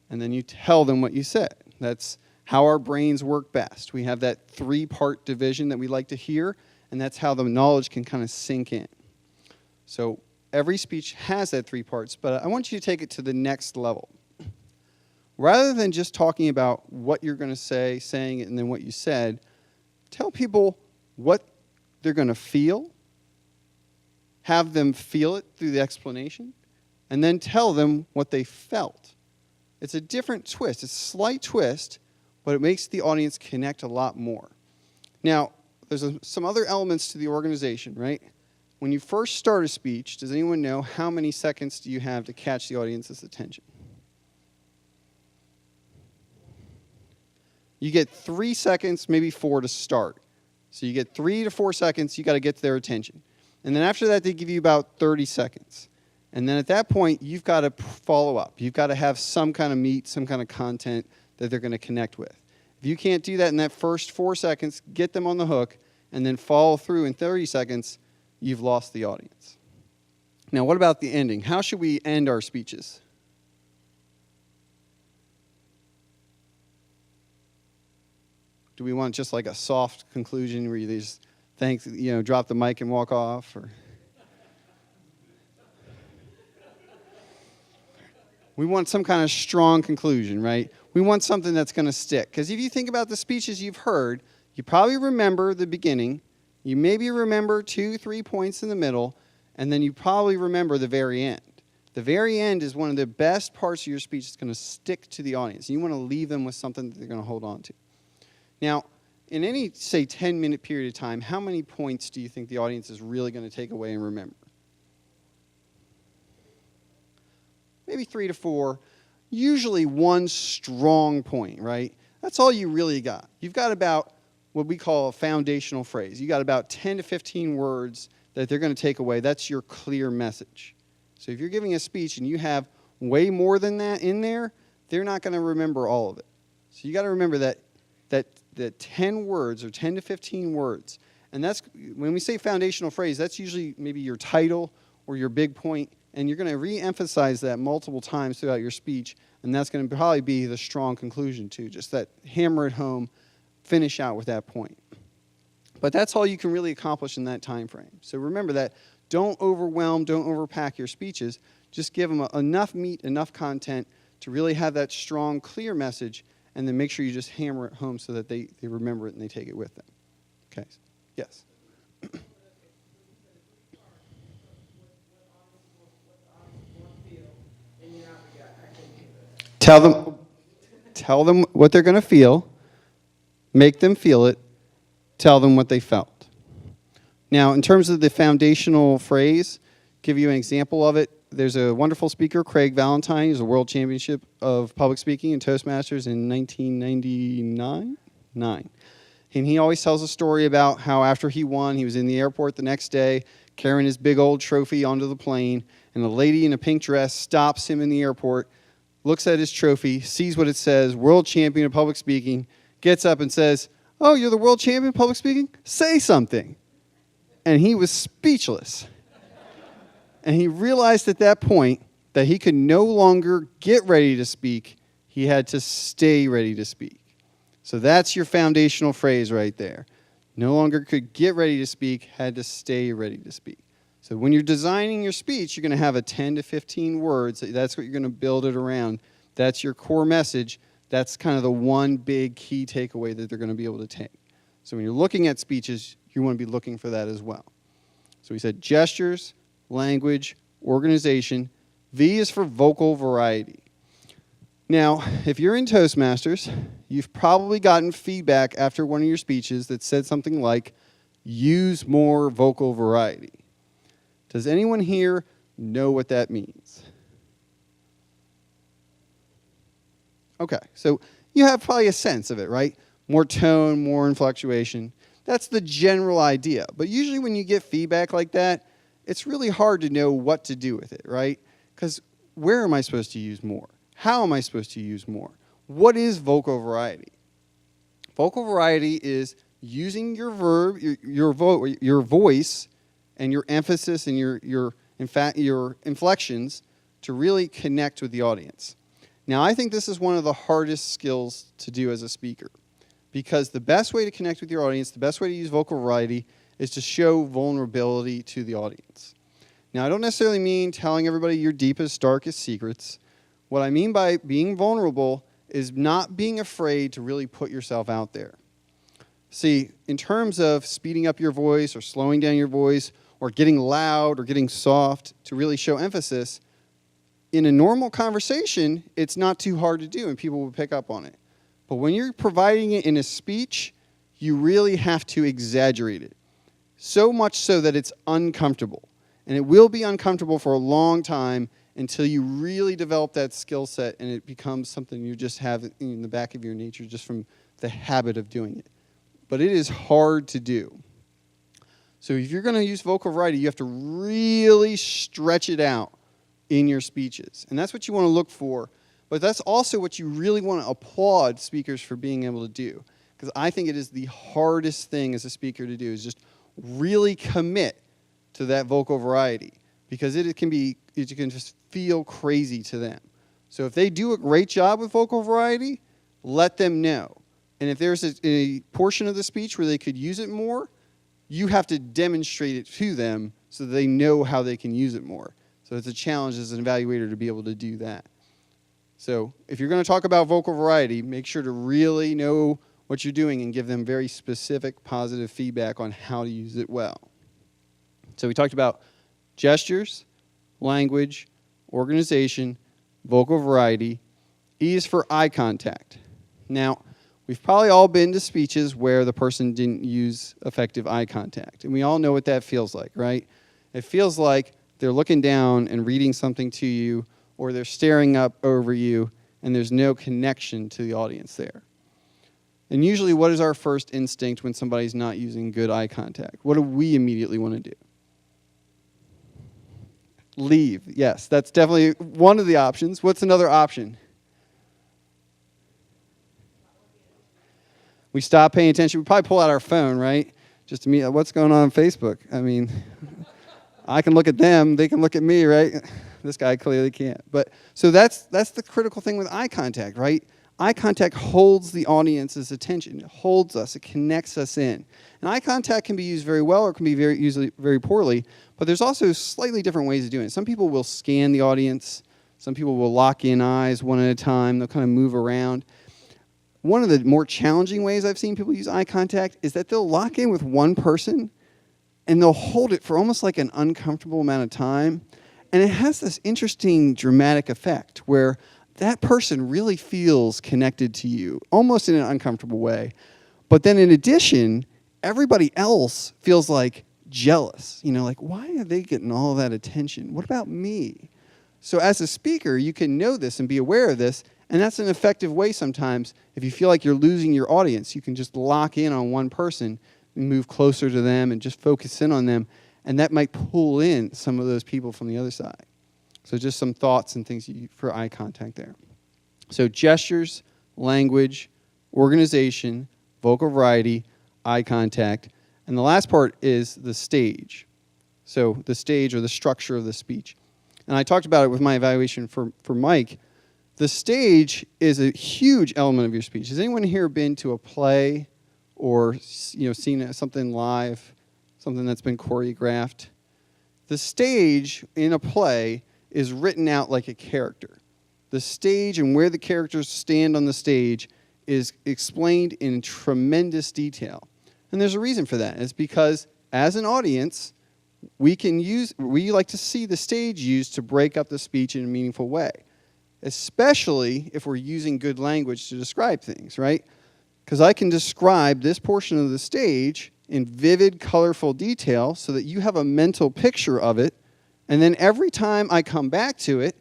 and then you tell them what you said. That's how our brains work best. We have that three-part division that we like to hear, and that's how the knowledge can kind of sink in. So every speech has that three parts, but I want you to take it to the next level. Rather than just talking about what you're going to say, saying it, and then what you said, tell people what they're going to feel, have them feel it through the explanation, and then tell them what they felt. It's a different twist. It's a slight twist, but it makes the audience connect a lot more. Now, there's some other elements to the organization, right? When you first start a speech, does anyone know how many seconds do you have to catch the audience's attention? You get 3 seconds, maybe 4 to start. So you get 3 to 4 seconds, you got to get their attention. And then after that, they give you about 30 seconds. And then at that point, you've got to follow up. You've got to have some kind of meat, some kind of content that they're going to connect with. If you can't do that in that first 4 seconds, get them on the hook, and then follow through in 30 seconds, you've lost the audience. Now, what about the ending? How should we end our speeches? Do we want just like a soft conclusion where you just drop the mic and walk off? Or we want some kind of strong conclusion, right? We want something that's going to stick. Because if you think about the speeches you've heard, you probably remember the beginning. You maybe remember 2-3 points in the middle, and then you probably remember the very end. The very end is one of the best parts of your speech that's going to stick to the audience. You want to leave them with something that they're going to hold on to. Now, in any, say, 10-minute period of time, how many points do you think the audience is really going to take away and remember? Maybe 3 to 4. Usually one strong point, right? That's all you really got. You've got about what we call a foundational phrase. You got about 10 to 15 words that they're going to take away. That's your clear message. So if you're giving a speech and you have way more than that in there, they're not going to remember all of it. So you got to remember that 10 words or 10 to 15 words. And that's, when we say foundational phrase, that's usually maybe your title or your big point, and you're going to re-emphasize that multiple times throughout your speech, and that's going to probably be the strong conclusion too, just that hammer it home, finish out with that point. But that's all you can really accomplish in that time frame. So remember that. Don't overwhelm, don't overpack your speeches. Just give them enough meat, enough content to really have that strong, clear message, and then make sure you just hammer it home so that they remember it and they take it with them. Okay. Yes? Tell them what they're going to feel, make them feel it, tell them what they felt. Now, in terms of the foundational phrase, give you an example of it. There's a wonderful speaker, Craig Valentine. He's a world championship of public speaking and Toastmasters in 1999. And he always tells a story about how after he won, he was in the airport the next day, carrying his big old trophy onto the plane, and a lady in a pink dress stops him in the airport, looks at his trophy, sees what it says, world champion of public speaking, gets up and says, "Oh, you're the world champion of public speaking? Say something." And he was speechless. And he realized at that point that he could no longer get ready to speak. He had to stay ready to speak. So that's your foundational phrase right there. No longer could get ready to speak, had to stay ready to speak. So when you're designing your speech, you're going to have a 10 to 15 words. That's what you're going to build it around. That's your core message. That's kind of the one big key takeaway that they're going to be able to take. So when you're looking at speeches, you want to be looking for that as well. So we said gestures, language, organization. V is for vocal variety. Now, if you're in Toastmasters, you've probably gotten feedback after one of your speeches that said something like, use more vocal variety. Does anyone here know what that means? Okay, so you have probably a sense of it, right? More tone, more inflectuation. That's the general idea. But usually when you get feedback like that, it's really hard to know what to do with it, right? Because where am I supposed to use more? How am I supposed to use more? What is vocal variety? Vocal variety is using your verb, your voice, and your emphasis and your inflections to really connect with the audience. Now, I think this is one of the hardest skills to do as a speaker, because the best way to connect with your audience, the best way to use vocal variety, is to show vulnerability to the audience. Now, I don't necessarily mean telling everybody your deepest, darkest secrets. What I mean by being vulnerable is not being afraid to really put yourself out there. See, in terms of speeding up your voice or slowing down your voice or getting loud or getting soft to really show emphasis, in a normal conversation, it's not too hard to do and people will pick up on it. But when you're providing it in a speech, you really have to exaggerate it. So much so that it's uncomfortable. And it will be uncomfortable for a long time until you really develop that skill set and it becomes something you just have in the back of your nature just from the habit of doing it. But it is hard to do. So if you're going to use vocal variety, you have to really stretch it out in your speeches. And that's what you want to look for. But that's also what you really want to applaud speakers for being able to do. Because I think it is the hardest thing as a speaker to do, is just really commit to that vocal variety. Because it can just feel crazy to them. So if they do a great job with vocal variety, let them know. And if there's a portion of the speech where they could use it more, you have to demonstrate it to them so that they know how they can use it more. So it's a challenge as an evaluator to be able to do that. So if you're going to talk about vocal variety, make sure to really know what you're doing and give them very specific positive feedback on how to use it well. So we talked about gestures, language, organization, vocal variety. E is for eye contact. Now, we've probably all been to speeches where the person didn't use effective eye contact. And we all know what that feels like, right? It feels like they're looking down and reading something to you, or they're staring up over you, and there's no connection to the audience there. And usually, what is our first instinct when somebody's not using good eye contact? What do we immediately want to do? Leave. Yes, that's definitely one of the options. What's another option? We stop paying attention. We probably pull out our phone, right? Just to meet what's going on Facebook. I mean, I can look at them. They can look at me, right? This guy clearly can't. But so that's the critical thing with eye contact, right? Eye contact holds the audience's attention. It holds us. It connects us in. And eye contact can be used very well or can be usually very poorly. But there's also slightly different ways of doing it. Some people will scan the audience. Some people will lock in eyes one at a time. They'll kind of move around. One of the more challenging ways I've seen people use eye contact is that they'll lock in with one person and they'll hold it for almost like an uncomfortable amount of time. And it has this interesting dramatic effect where that person really feels connected to you, almost in an uncomfortable way. But then in addition, everybody else feels like jealous. You know, like, why are they getting all that attention? What about me? So as a speaker, you can know this and be aware of this. And that's an effective way sometimes. If you feel like you're losing your audience, you can just lock in on one person and move closer to them and just focus in on them. And that might pull in some of those people from the other side. So just some thoughts and things for eye contact there. So gestures, language, organization, vocal variety, eye contact. And the last part is the stage. So the stage or the structure of the speech. And I talked about it with my evaluation for Mike. The stage is a huge element of your speech. Has anyone here been to a play or seen something live, something that's been choreographed? The stage in a play is written out like a character. The stage and where the characters stand on the stage is explained in tremendous detail. And there's a reason for that. It's because as an audience, we like to see the stage used to break up the speech in a meaningful way. especially if we're using good language to describe things, right? Because I can describe this portion of the stage in vivid, colorful detail so that you have a mental picture of it, and then every time I come back to it,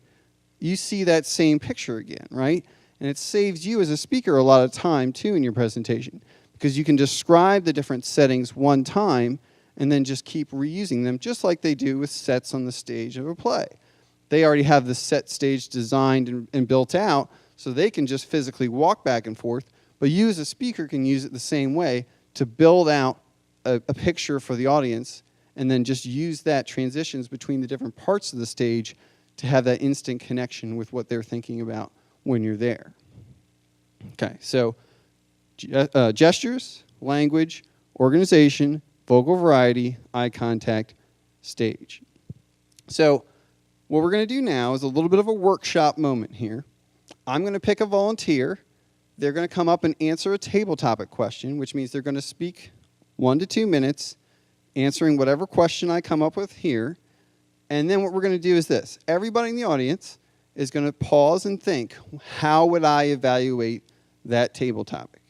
you see that same picture again, right? And it saves you as a speaker a lot of time, too, in your presentation, because you can describe the different settings one time and then just keep reusing them, just like they do with sets on the stage of a play. They already have the set stage designed and built out, so they can just physically walk back and forth, but you as a speaker can use it the same way to build out a picture for the audience, and then just use that transitions between the different parts of the stage to have that instant connection with what they're thinking about when you're there. Okay, so gestures, language, organization, vocal variety, eye contact, stage. So what we're going to do now is a little bit of a workshop moment here. I'm going to pick a volunteer. They're going to come up and answer a table topic question, which means they're going to speak 1 to 2 minutes, answering whatever question I come up with here. And then what we're going to do is this. Everybody in the audience is going to pause and think, how would I evaluate that table topic?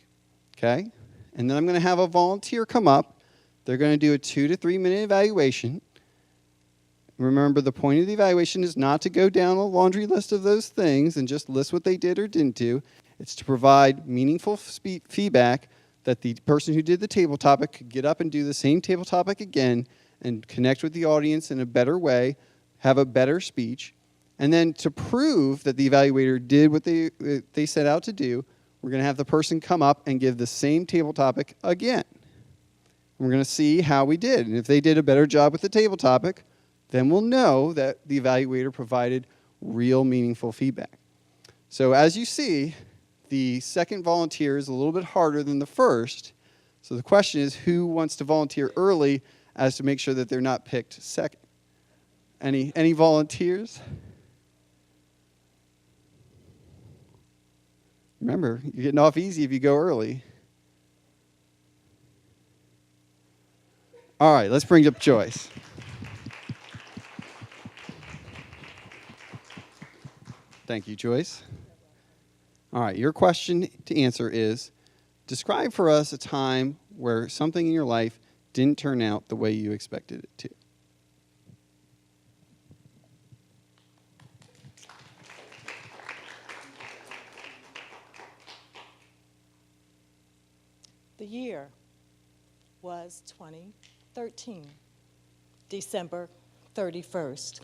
Okay? And then I'm going to have a volunteer come up. They're going to do a 2 to 3 minute evaluation. Remember, the point of the evaluation is not to go down a laundry list of those things and just list what they did or didn't do. It's to provide meaningful feedback that the person who did the table topic could get up and do the same table topic again and connect with the audience in a better way, have a better speech. And then to prove that the evaluator did what they set out to do, we're going to have the person come up and give the same table topic again. We're going to see how we did. And if they did a better job with the table topic, then we'll know that the evaluator provided real meaningful feedback. So as you see, the second volunteer is a little bit harder than the first. So the question is, who wants to volunteer early as to make sure that they're not picked second? Any volunteers? Remember, you're getting off easy if you go early. All right, let's bring up Joyce. Thank you, Joyce. All right, your question to answer is, describe for us a time where something in your life didn't turn out the way you expected it to. The year was 2013, December 31st.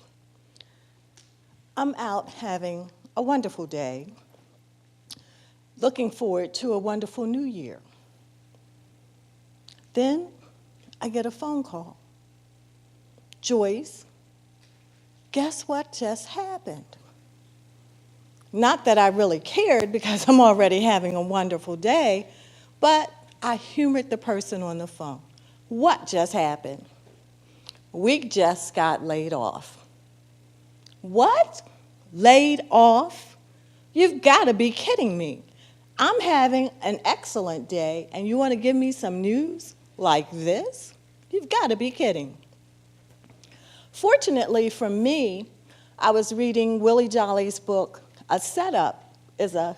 I'm out having a wonderful day, looking forward to a wonderful new year. Then I get a phone call. Joyce, guess what just happened? Not that I really cared because I'm already having a wonderful day, but I humored the person on the phone. What just happened? We just got laid off. What? Laid off? You've got to be kidding me. I'm having an excellent day, and you want to give me some news like this? You've got to be kidding. Fortunately for me, I was reading Willie Jolly's book, A Setback is a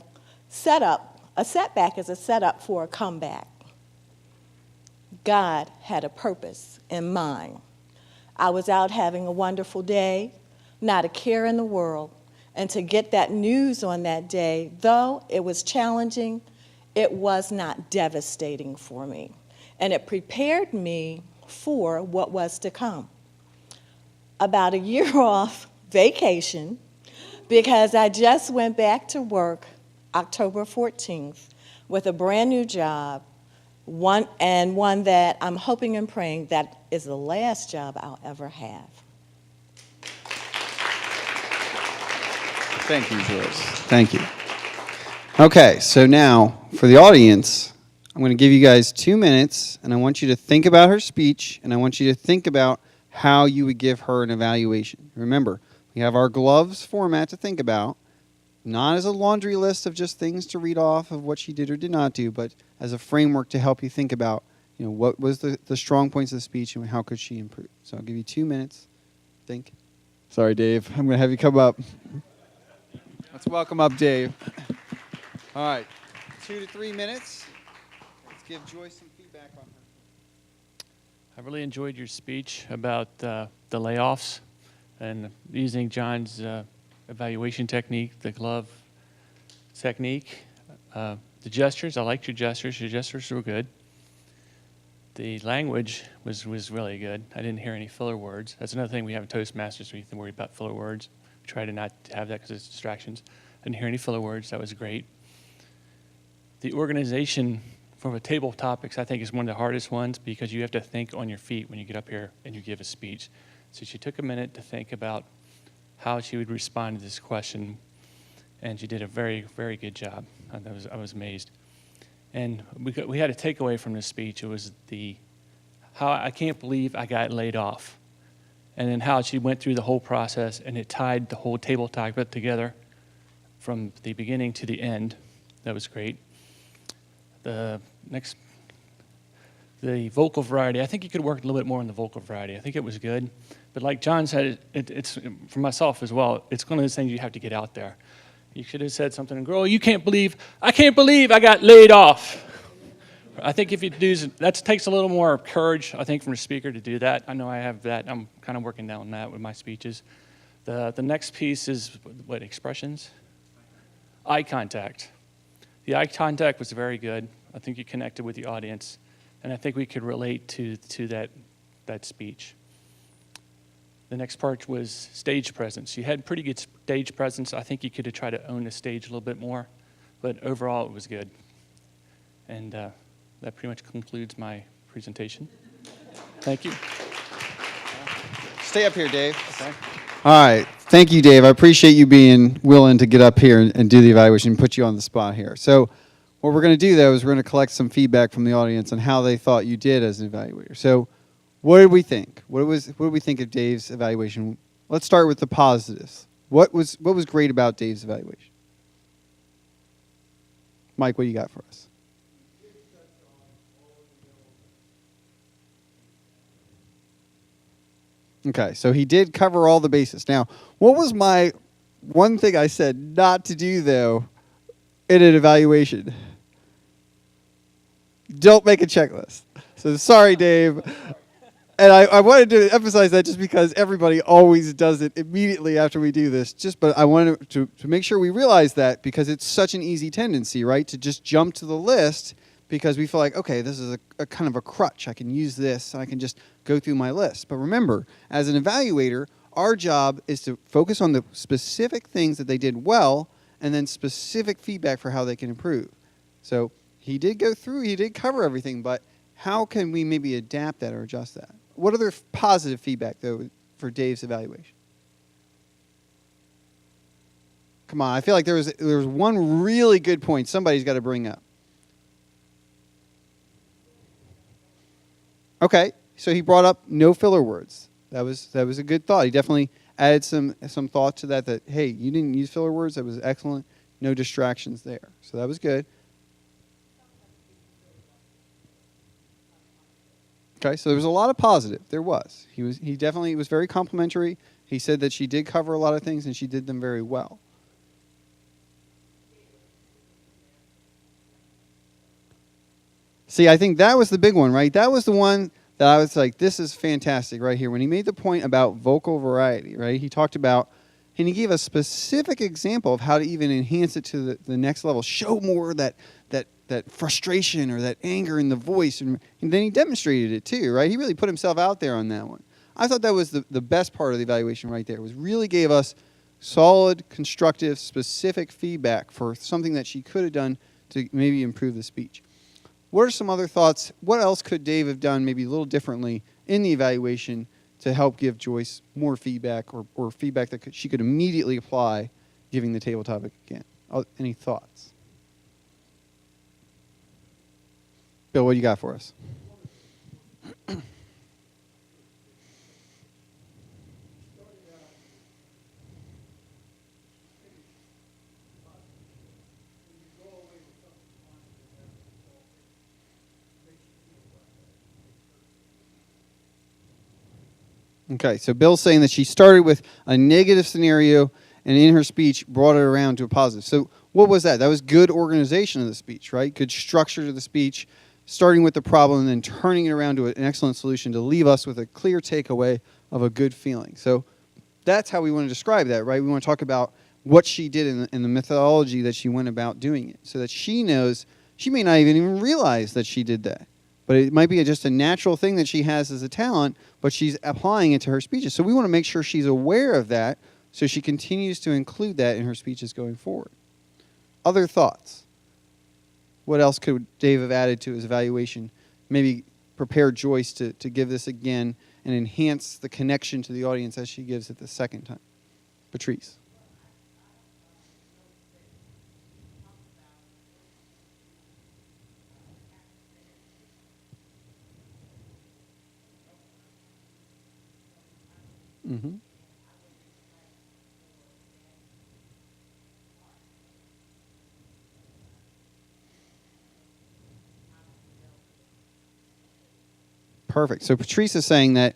Setup for a Comeback. God had a purpose in mind. I was out having a wonderful day, not a care in the world, and to get that news on that day, though it was challenging, it was not devastating for me. And it prepared me for what was to come. About a year off vacation, because I just went back to work October 14th with a brand new job, one that I'm hoping and praying that is the last job I'll ever have. Thank you, Joyce. Thank you. Okay, so now for the audience, I'm going to give you guys 2 minutes, and I want you to think about her speech, and I want you to think about how you would give her an evaluation. Remember, we have our gloves format to think about, not as a laundry list of just things to read off of what she did or did not do, but as a framework to help you think about, what was the strong points of the speech and how could she improve. So I'll give you 2 minutes. Think. Sorry, Dave. I'm going to have you come up. Let's welcome up Dave. All right, 2 to 3 minutes. Let's give Joyce some feedback on her. I really enjoyed your speech about the layoffs and using John's evaluation technique, the glove technique. The gestures, I liked your gestures. Your gestures were good. The language was really good. I didn't hear any filler words. That's another thing we have in Toastmasters. We have to worry about filler words. We try to not have that because it's distractions. I didn't hear any filler words. That was great. The organization for the table topics, I think, is one of the hardest ones because you have to think on your feet when you get up here and you give a speech. So she took a minute to think about how she would respond to this question, and she did a very, very good job. I was amazed. And we had a takeaway from this speech. It was how I can't believe I got laid off. And then how she went through the whole process, and it tied the whole table topic together from the beginning to the end. That was great. The vocal variety, I think you could work a little bit more on the vocal variety. I think it was good. But like John said, it's for myself as well, it's one of those things you have to get out there. You should have said something, girl, I can't believe I got laid off. I think if you do, that takes a little more courage, I think, from a speaker to do that. I know I have that. I'm kind of working down that with my speeches. The next piece is, what, expressions? Eye contact. The eye contact was very good. I think you connected with the audience, and I think we could relate to that speech. The next part was stage presence. You had pretty good stage presence. I think you could have tried to own the stage a little bit more, but overall it was good. And that pretty much concludes my presentation. Thank you. Stay up here, Dave. Okay. All right. Thank you, Dave. I appreciate you being willing to get up here and do the evaluation and put you on the spot here. So what we're going to do, though, is we're going to collect some feedback from the audience on how they thought you did as an evaluator. So what did we think? What did we think of Dave's evaluation? Let's start with the positives. What was great about Dave's evaluation? Mike, what do you got for us? Okay, so he did cover all the bases. Now, what was my one thing I said not to do, though, in an evaluation? Don't make a checklist. So sorry, Dave. And I wanted to emphasize that just because everybody always does it immediately after we do this. But I wanted to make sure we realize that because it's such an easy tendency, right, to just jump to the list because we feel like, okay, this is a kind of a crutch. I can use this, and I can just go through my list. But remember, as an evaluator, our job is to focus on the specific things that they did well and then specific feedback for how they can improve. So he did go through, he did cover everything, but how can we maybe adapt that or adjust that? What other positive feedback, though, for Dave's evaluation? Come on, I feel like there was one really good point somebody's got to bring up. Okay, so he brought up no filler words. That was a good thought. He definitely added some thought to that, hey, you didn't use filler words. That was excellent. No distractions there. So that was good. Okay, so there was a lot of positive. There was. He definitely was very complimentary. He said that she did cover a lot of things and she did them very well. See, I think that was the big one, right? That was the one that I was like, this is fantastic right here. When he made the point about vocal variety, right? He talked about, and he gave a specific example of how to even enhance it to the next level. Show more that frustration or that anger in the voice. And then he demonstrated it too, right? He really put himself out there on that one. I thought that was the best part of the evaluation right there. It was really gave us solid, constructive, specific feedback for something that she could have done to maybe improve the speech. What are some other thoughts? What else could Dave have done maybe a little differently in the evaluation to help give Joyce more feedback or feedback that she could immediately apply giving the table topic again? Any thoughts? Bill, what do you got for us? Okay, so Bill's saying that she started with a negative scenario and in her speech brought it around to a positive. So what was that? That was good organization of the speech, right? Good structure to the speech, starting with the problem and then turning it around to an excellent solution to leave us with a clear takeaway of a good feeling. So that's how we want to describe that, right? We want to talk about what she did in the methodology that she went about doing it, so that she knows, she may not even realize that she did that. But it might be just a natural thing that she has as a talent, but she's applying it to her speeches. So we want to make sure she's aware of that, so she continues to include that in her speeches going forward. Other thoughts? What else could Dave have added to his evaluation? Maybe prepare Joyce to give this again and enhance the connection to the audience as she gives it the second time. Patrice. Mm-hmm. Perfect. So Patrice is saying that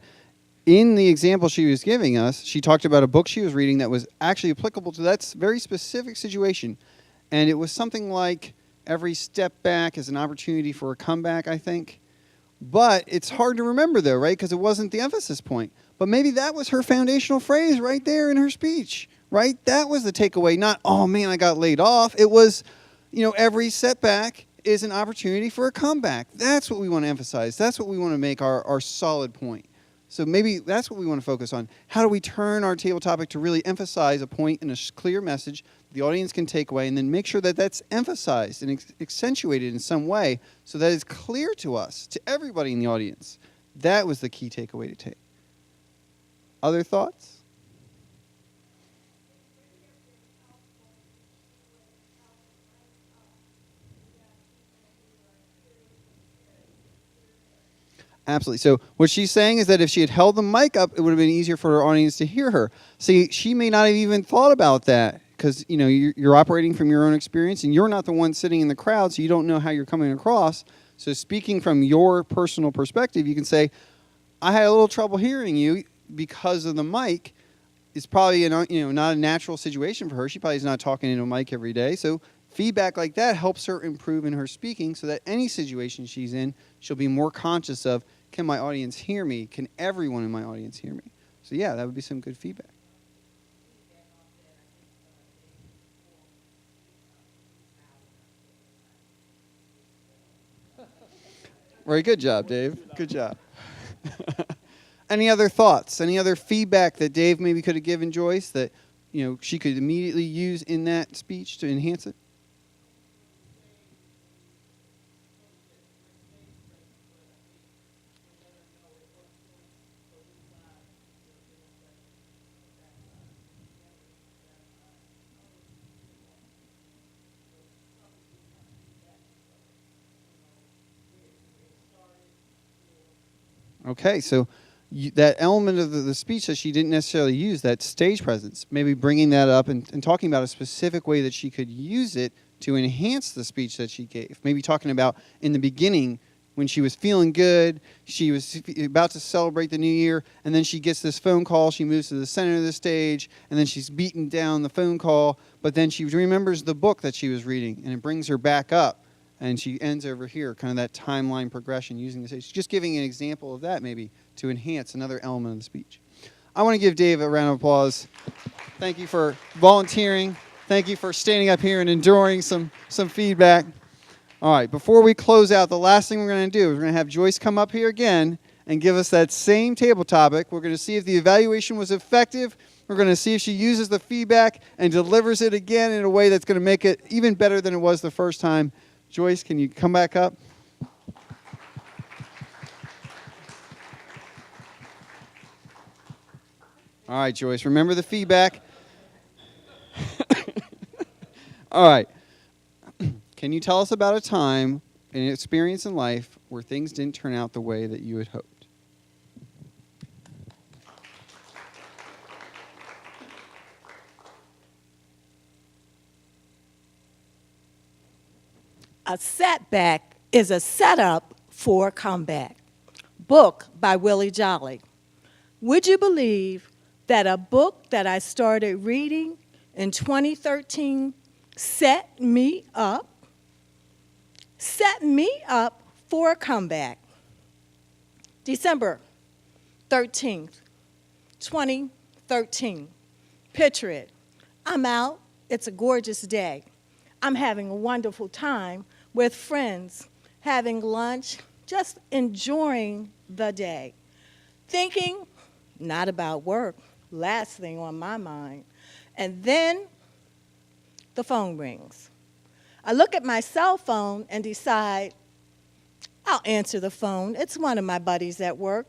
in the example she was giving us, she talked about a book she was reading that was actually applicable to that very specific situation. And it was something like every step back is an opportunity for a comeback, I think. But it's hard to remember, though, right? Because it wasn't the emphasis point. But maybe that was her foundational phrase right there in her speech, right? That was the takeaway. Not, oh, man, I got laid off. It was, every setback is an opportunity for a comeback. That's what we want to emphasize. That's what we want to make our solid point. So maybe that's what we want to focus on. How do we turn our table topic to really emphasize a point in a clear message the audience can take away, and then make sure that that's emphasized and accentuated in some way so that it's clear to us, to everybody in the audience. That was the key takeaway to take. Other thoughts? Absolutely. So what she's saying is that if she had held the mic up, it would have been easier for her audience to hear her. See, she may not have even thought about that because, you're operating from your own experience and you're not the one sitting in the crowd, so you don't know how you're coming across. So speaking from your personal perspective, you can say, I had a little trouble hearing you because of the mic. It's probably not a natural situation for her. She probably is not talking into a mic every day. So feedback like that helps her improve in her speaking so that any situation she's in, she'll be more conscious of, can my audience hear me? Can everyone in my audience hear me? So yeah, that would be some good feedback. Very good job, Dave. Good job. Any other thoughts? Any other feedback that Dave maybe could have given Joyce that she could immediately use in that speech to enhance it? Okay, so that element of the speech that she didn't necessarily use, that stage presence, maybe bringing that up and talking about a specific way that she could use it to enhance the speech that she gave. Maybe talking about in the beginning when she was feeling good, she was about to celebrate the new year, and then she gets this phone call, she moves to the center of the stage, and then she's beaten down the phone call, but then she remembers the book that she was reading, and it brings her back up. And she ends over here, kind of that timeline progression using the stage. Just giving an example of that maybe to enhance another element of the speech. I want to give Dave a round of applause. Thank you for volunteering. Thank you for standing up here and enduring some feedback. All right, before we close out, the last thing we're going to do is we're going to have Joyce come up here again and give us that same table topic. We're going to see if the evaluation was effective. We're going to see if she uses the feedback and delivers it again in a way that's going to make it even better than it was the first time. Joyce, can you come back up? All right, Joyce, remember the feedback. All right. Can you tell us about a time, an experience in life, where things didn't turn out the way that you had hoped? A setback is a setup for a comeback. Book by Willie Jolly. Would you believe that a book that I started reading in 2013 set me up for a comeback. December 13th, 2013. Picture it. I'm out. It's a gorgeous day. I'm having a wonderful time with friends, having lunch, just enjoying the day. Thinking not about work, last thing on my mind. And then the phone rings. I look at my cell phone and decide, I'll answer the phone. It's one of my buddies at work.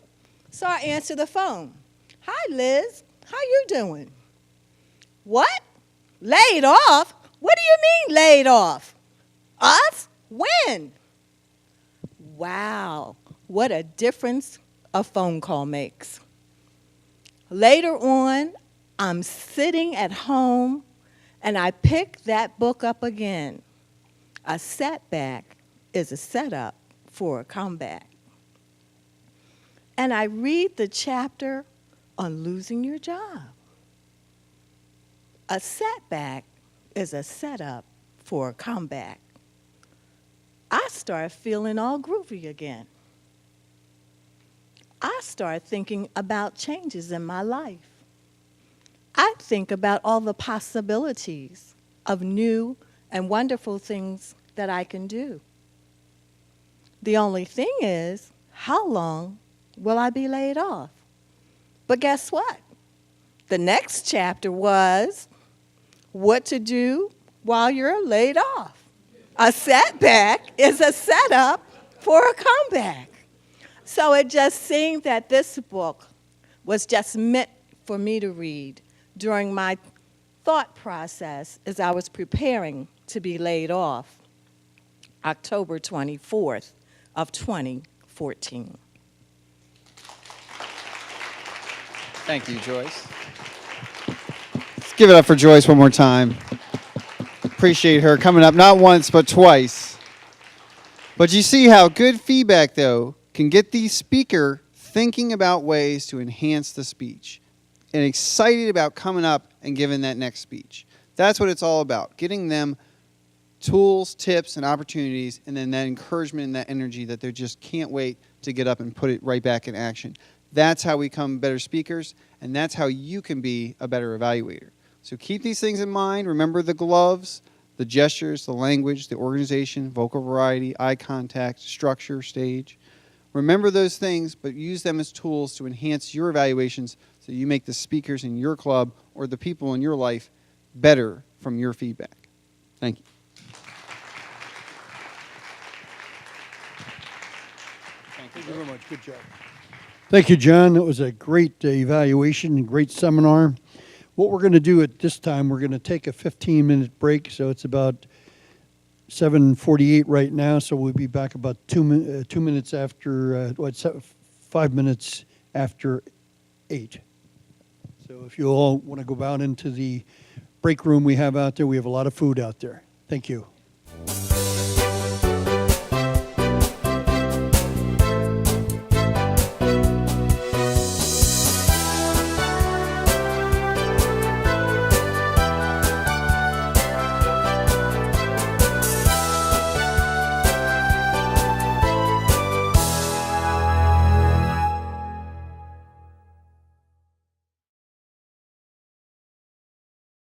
So I answer the phone. Hi, Liz. How you doing? What? Laid off? What do you mean laid off? Us? When? Wow, what a difference a phone call makes. Later on, I'm sitting at home and I pick that book up again. A setback is a setup for a comeback. And I read the chapter on losing your job. A setback is a setup for a comeback. I start feeling all groovy again. I start thinking about changes in my life. I think about all the possibilities of new and wonderful things that I can do. The only thing is, how long will I be laid off? But guess what? The next chapter was what to do while you're laid off. A setback is a setup for a comeback. So it just seemed that this book was just meant for me to read during my thought process as I was preparing to be laid off, October 24th of 2014. Thank you, Joyce. Let's give it up for Joyce one more time. Appreciate her coming up not once but twice. But you see how good feedback, though, can get the speaker thinking about ways to enhance the speech and excited about coming up and giving that next speech. That's what it's all about, getting them tools, tips, and opportunities, and then that encouragement and that energy that they just can't wait to get up and put it right back in action. That's how we become better speakers, and that's how you can be a better evaluator. So keep these things in mind. Remember the gloves, the gestures, the language, the organization, vocal variety, eye contact, structure, stage. Remember those things, but use them as tools to enhance your evaluations so you make the speakers in your club or the people in your life better from your feedback. Thank you. Thank you very much. Good job. Thank you, John. That was a great evaluation and great seminar. What we're going to do at this time, we're going to take a 15-minute break. So it's about 7:48 right now. So we'll be back about 2 minutes after, 5 minutes after 8. So if you all want to go out into the break room we have out there, we have a lot of food out there. Thank you.